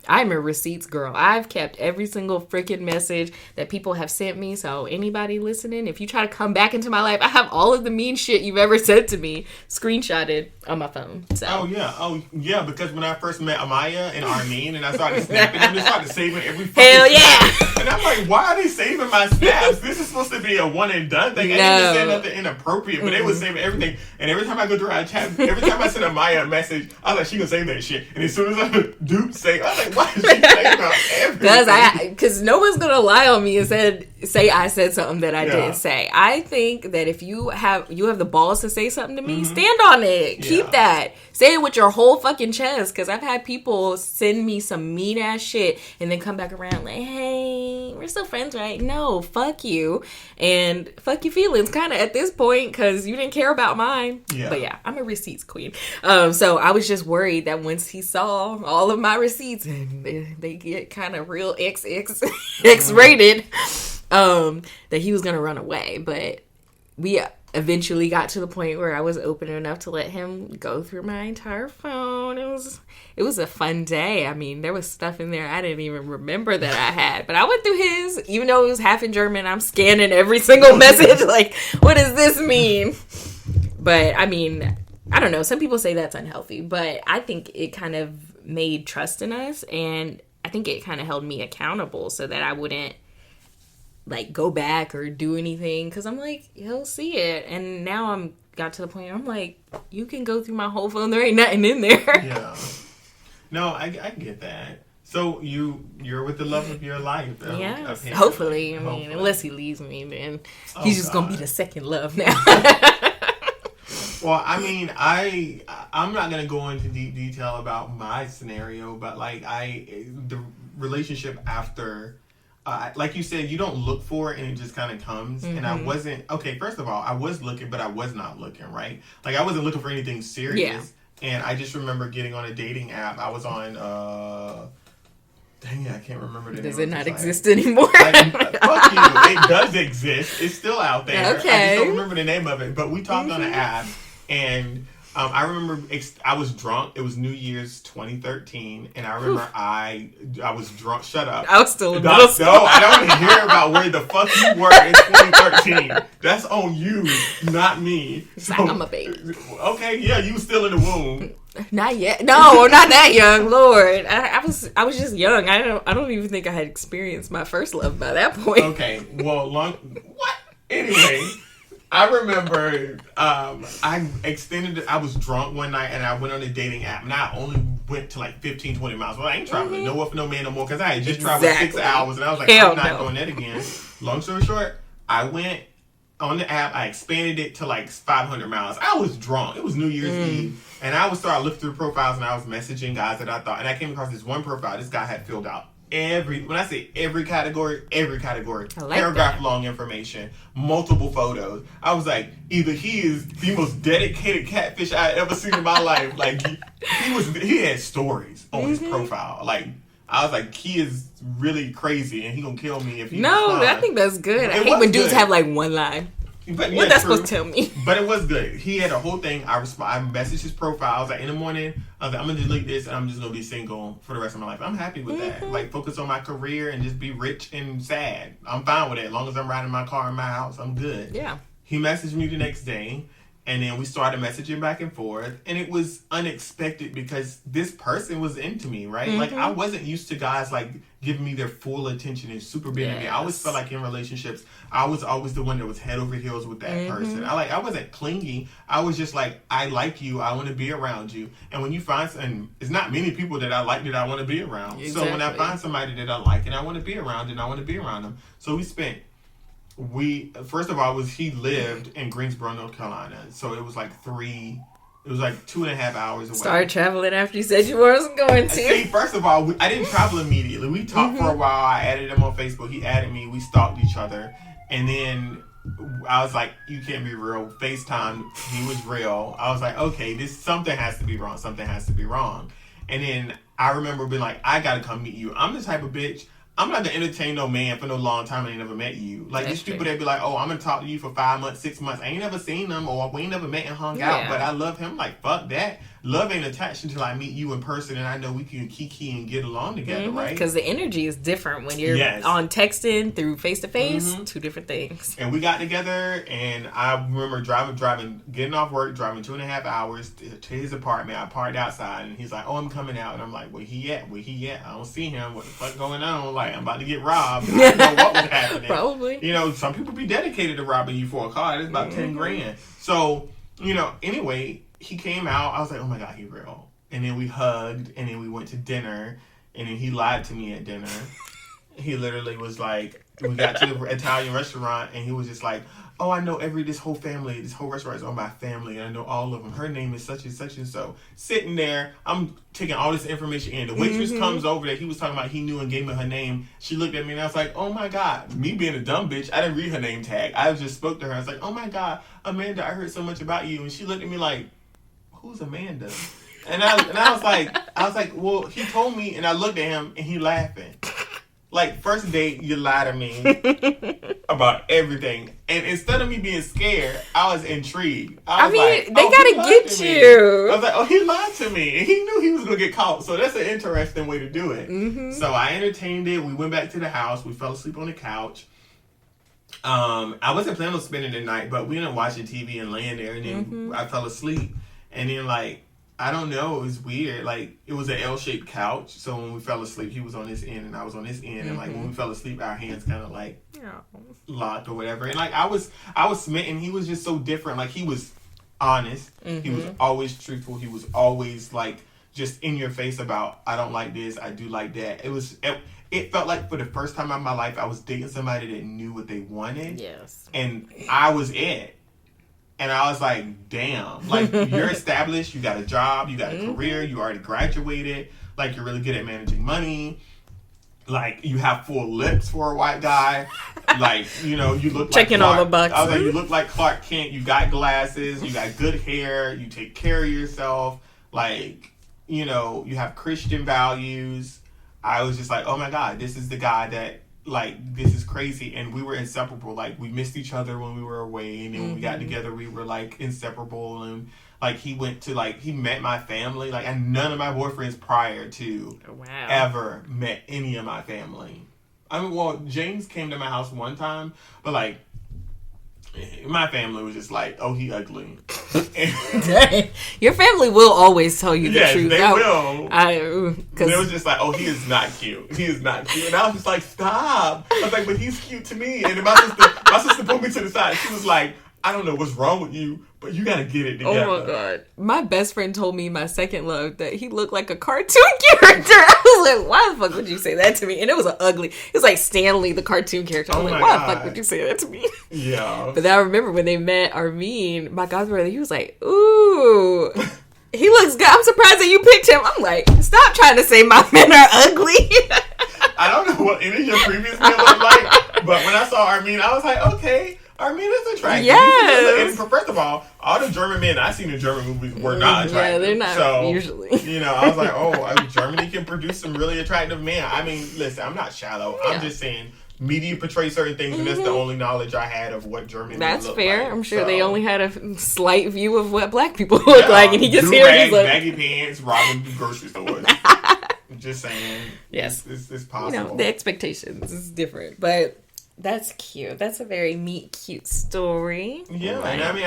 I'm a receipts girl. I've kept every single freaking message that people have sent me. So anybody listening, if you try to come back into my life, I have all of the mean shit you've ever said to me screenshotted on my phone. So. Oh yeah, because when I first met Amaya and Armin, and I started snapping them, they started saving every fucking hell yeah. snap. And I'm like, why are they saving my snaps? This is supposed to be a one and done thing. I didn't say nothing inappropriate, but they was saving everything. And every time I go through our chat, every time I send Amaya a message, I was like, she gonna save that shit. And as soon as I do say, I was like, why is she saying about everything? Because no one's gonna lie on me and say I said something that I didn't say. I think that if you have the balls to say something to me, stand on it. Keep that. Say it with your whole fucking chest. Because I've had people send me some mean ass shit and then come back around like, hey, we're still friends, right? No, fuck you. And fuck your feelings kind of at this point, because you didn't care about mine. Yeah. But yeah, I'm a receipts queen. So I was just worried that once he saw all of my receipts, and they get kind of real X-rated, that he was going to run away. But we eventually got to the point where I was open enough to let him go through my entire phone. It was a fun day. I mean, there was stuff in there I didn't even remember that I had. But I went through his, even though it was half in German, I'm scanning every single message. Like, what does this mean? But, I mean, I don't know. Some people say that's unhealthy. But I think it kind of made trust in us. And I think it kind of held me accountable so that I wouldn't, like, go back or do anything, because I'm like, he'll see it. And now I'm got to the point where I'm like, you can go through my whole phone, there ain't nothing in there. Yeah. No, I get that. So you're with the love of your life. Yes. Hopefully. I mean, unless he leaves me, then he's just gonna be the second love now. Well, I mean, I'm not gonna go into deep detail about my scenario, but like the relationship after. Like you said, you don't look for it and it just kind of comes. And I wasn't, first of all, I was looking, but I was not looking, right? Like, I wasn't looking for anything serious. Yeah. And I just remember getting on a dating app. I was on, dang it, I can't remember the name. Does it not exist anymore? Fuck you. It does exist. It's still out there. Okay. I just don't remember the name of it. But we talked on an app, and I remember I was drunk. It was New Year's 2013, and I remember I was drunk. Shut up. I was still in middle school. No, I don't want to hear about where the fuck you were in 2013. That's on you, not me. So, like, I'm a baby. Okay, yeah, you was still in the womb. Not yet. No, not that young. Lord, I was just young. I don't even think I had experienced my first love by that point. Okay, well, what? Anyway. I remember I was drunk one night and I went on a dating app and I only went to like 15, 20 miles. Well, I ain't traveling nowhere for no man no more because I had just traveled 6 hours and I was like, I'm not doing that again. Long story short, I went on the app, I expanded it to like 500 miles. I was drunk. It was New Year's Eve. And I would start looking through profiles and I was messaging guys that I thought, and I came across this one profile this guy had filled out. When I say every category, paragraph long information, multiple photos. I was like, either he is the most dedicated catfish I ever seen in my life. Like he had stories on his profile. Like I was like, he is really crazy and he gonna kill me if he. No, I think that's good. I hate when dudes have like one line. But, what that's supposed to tell me? But it was good. He had a whole thing. I messaged his profile. I was like, in the morning, I was like, I'm going to delete this and I'm just going to be single for the rest of my life. I'm happy with that. Like, focus on my career and just be rich and sad. I'm fine with it. As long as I'm riding my car in my house, I'm good. Yeah. He messaged me the next day. And then we started messaging back and forth. And it was unexpected because this person was into me, right? Like, I wasn't used to guys, like, giving me their full attention and super being into me. I always felt like in relationships, I was always the one that was head over heels with that person. I wasn't clingy. I was just like, I like you. I want to be around you. And when you find, and it's not many people that I like that I want to be around. Exactly. So when I find somebody that I like and I want to be around, and I want to be around them. So first of all, he lived in Greensboro, North Carolina. So it was like 2.5 hours away. Started traveling after you said you wasn't going to. See, first of all, I didn't travel immediately. We talked for a while. I added him on Facebook. He added me. We stalked each other. And then I was like, you can't be real. FaceTime, he was real. I was like, okay, something has to be wrong. Something has to be wrong. And then I remember being like, I got to come meet you. I'm the type of bitch, I'm not going to entertain no man for no long time and I ain't never met you. Like, these people that be like, oh, I'm going to talk to you for 5 months, 6 months. I ain't never seen them or we ain't never met and hung out. But I love him. Like, fuck that. Love ain't attached until I meet you in person and I know we can kiki and get along together, right? Because the energy is different when you're on texting through face-to-face. Two different things. And we got together and I remember getting off work, driving 2.5 hours to his apartment. I parked outside and he's like, oh, I'm coming out. And I'm like, where he at? I don't see him. What the fuck going on? Like, I'm about to get robbed. I don't know what was happening. Probably. You know, some people be dedicated to robbing you for a car. It's about 10 grand. So, anyway, he came out. I was like, oh my God, he real. And then we hugged and then we went to dinner and then he lied to me at dinner. He literally was like, we got to the Italian restaurant and he was just like, oh, I know this whole restaurant is owned by family and I know all of them. Her name is such and such and so. Sitting there, I'm taking all this information in. The waitress comes over that he was talking about, he knew and gave me her name. She looked at me and I was like, oh my God. Me being a dumb bitch, I didn't read her name tag. I just spoke to her. I was like, oh my God, Amanda, I heard so much about you. And she looked at me like, who's Amanda? And I was like, well, he told me, and I looked at him, and he laughing. Like, first date, you lie to me about everything. And instead of me being scared, I was intrigued. They gotta get you. I was like, oh, he lied to me. And he knew he was going to get caught. So that's an interesting way to do it. So I entertained it. We went back to the house. We fell asleep on the couch. I wasn't planning on spending the night, but we ended up watching TV and laying there. And then I fell asleep. And then, like, I don't know, it was weird. Like, it was an L-shaped couch. So when we fell asleep, he was on this end and I was on this end. And, like, when we fell asleep, our hands kind of, like, locked or whatever. And, like, I was smitten. He was just so different. Like, he was honest. He was always truthful. He was always, like, just in your face about, I don't like this, I do like that. It felt like for the first time in my life, I was dating somebody that knew what they wanted. Yes. And I was it. And I was like, damn, like, you're established, you got a job, you got a career, you already graduated, like, you're really good at managing money, like, you have full lips for a white guy, like, you look checking like all the boxes. I was like, you look like Clark Kent, you got glasses, you got good hair, you take care of yourself, like, you have Christian values. I was just like, oh my God, this is the guy that, like, this is crazy. And we were inseparable. Like, we missed each other when we were away. And then when we got together, we were, like, inseparable. And, like, he went to, like, he met my family. Like, and none of my boyfriends prior to ever met any of my family. I mean, well, James came to my house one time. But, like, my family was just like, oh, he ugly. Dang. Your family will always tell you the truth. They will. Because it was just like, oh, he is not cute. He is not cute. And I was just like, stop. I was like, but he's cute to me. And my sister pulled me to the side. She was like, I don't know what's wrong with you, but you gotta get it together. Oh my God. My best friend told me, my second love, that he looked like a cartoon character. I was like, why the fuck would you say that to me? And it was it was like Stanley, the cartoon character. I was like, why the fuck would you say that to me? Yeah. But then I remember when they met Armin, my godbrother, he was like, ooh, he looks good. I'm surprised that you picked him. I'm like, stop trying to say my men are ugly. I don't know what any of your previous men looked like, but when I saw Armin, I was like, okay. Armin is attractive. Yes. And first of all the German men I seen in German movies were not attractive. Yeah, they're not usually. You know, I was like, Germany can produce some really attractive men. I mean, listen, I'm not shallow. Yeah. I'm just saying media portrays certain things, and that's the only knowledge I had of what German men look fair. like. I'm sure they only had a slight view of what black people look like, and he gets here and he's like, baggy pants, robbing the grocery stores. I'm just saying. Yes. It's possible. You know, the expectations is different, but that's cute. That's a very cute story. Yeah, and I mean,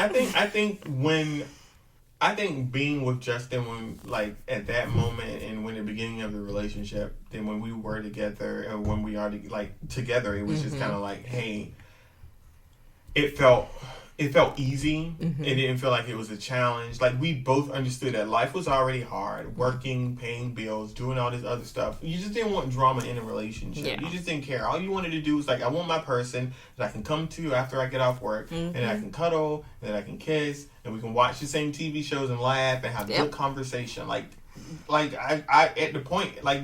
I think being with Justin when, like, at that moment and when the beginning of the relationship, then when we were together and when we are together, it was just kind of like, hey, it felt easy. It didn't feel like it was a challenge. Like, we both understood that life was already hard, working, paying bills, doing all this other stuff. You just didn't want drama in a relationship. Yeah. You just didn't care. All you wanted to do was, like, I want my person that I can come to after I get off work, and I can cuddle, and that I can kiss, and we can watch the same TV shows and laugh and have good conversation. Like I at the point, like,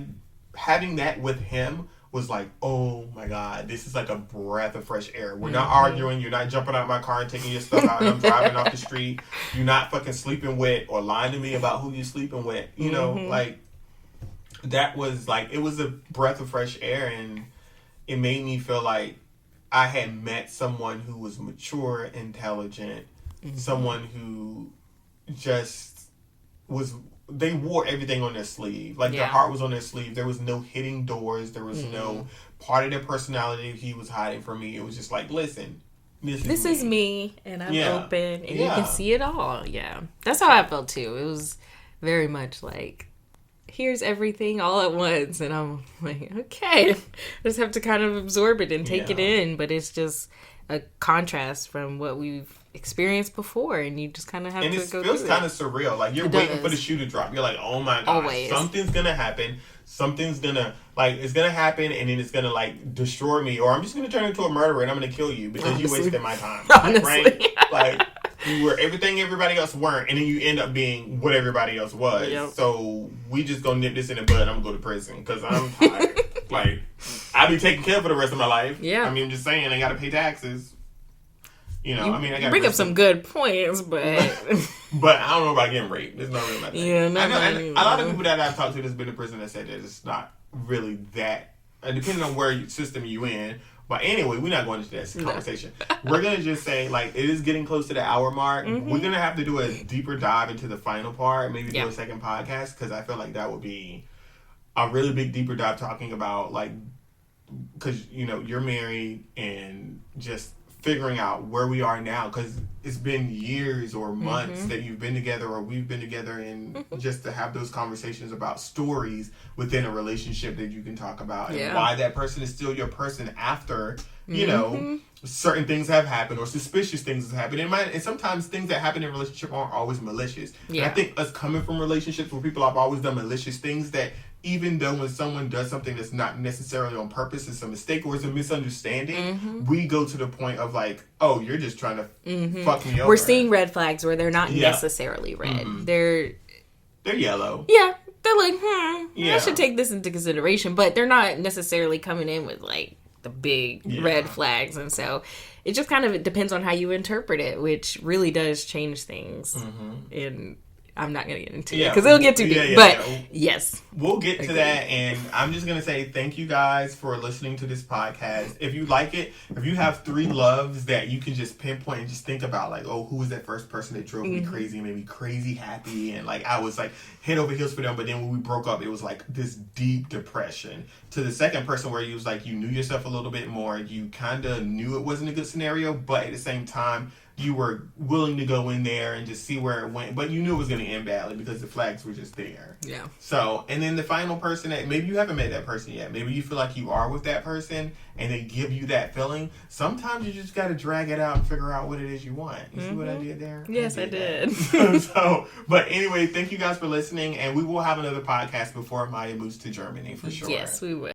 having that with him was like, oh my God, this is like a breath of fresh air. We're not arguing. You're not jumping out of my car and taking your stuff out and I'm driving off the street. You're not fucking sleeping with or lying to me about who you're sleeping with. You know, like, that was like, it was a breath of fresh air, and it made me feel like I had met someone who was mature, intelligent, someone who just was... They wore everything on their sleeve. Like, their heart was on their sleeve. There was no hitting doors. There was no part of their personality he was hiding from me. It was just like, listen, this is me. And I'm open. And you can see it all. Yeah. That's how I felt, too. It was very much like, here's everything all at once. And I'm like, okay. I just have to kind of absorb it and take it in. But it's just a contrast from what we've experienced before, and you just kind of have to go through it. And it feels kind of surreal. Like, you're waiting for the shoe to drop. You're like, oh my God, something's gonna happen. Something's gonna, like, it's gonna happen, and then it's gonna, like, destroy me, or I'm just gonna turn into a murderer and I'm gonna kill you because you wasted my time. Right? Like, you were everything everybody else weren't, and then you end up being what everybody else was. Yep. So we just gonna nip this in the bud. I'm gonna go to prison because I'm tired. Like, I'll be taken care of for the rest of my life. Yeah. I mean, I'm just saying, I gotta pay taxes. You know, I mean, I got bring up some good points, but I don't know about getting raped. There's no real thing. Yeah, no, a lot of people that I've talked to that's been in prison that said that it's not really that. Depending on where system you in. But anyway, we're not going into that conversation. We're gonna just say, like, it is getting close to the hour mark. We're gonna have to do a deeper dive into the final part. Maybe do a second podcast, because I feel like that would be a really big deeper dive, talking about, like, because, you know, you're married and just figuring out where we are now, because it's been years or months that you've been together or we've been together, and just to have those conversations about stories within a relationship that you can talk about, and why that person is still your person after, you know, certain things have happened or suspicious things have happened. And sometimes things that happen in a relationship aren't always malicious. And I think us coming from relationships where people have always done malicious things, that even though when someone does something that's not necessarily on purpose, it's a mistake or it's a misunderstanding, we go to the point of, like, oh, you're just trying to fuck me over. We're seeing red flags where they're not necessarily red. They're yellow. Yeah. They're like, I should take this into consideration. But they're not necessarily coming in with, like, the big red flags. And so it just kind of depends on how you interpret it, which really does change things. And I'm not going to get into it because it'll get too deep. Yes. We'll get to that, and I'm just going to say thank you guys for listening to this podcast. If you like it, if you have 3 loves that you can just pinpoint and just think about, like, oh, who was that first person that drove me crazy and made me crazy happy, and like I was like head over heels for them, but then when we broke up, it was like this deep depression. To the second person where you was like, you knew yourself a little bit more, you kind of knew it wasn't a good scenario, but at the same time, you were willing to go in there and just see where it went, but you knew it was going to end badly because the flags were just there. Yeah. So, and then the final person that maybe you haven't met that person yet. Maybe you feel like you are with that person and they give you that feeling. Sometimes you just got to drag it out and figure out what it is you want. You see what I did there? Yes, I did. But anyway, thank you guys for listening, and we will have another podcast before Amaya moves to Germany for sure. Yes, we will.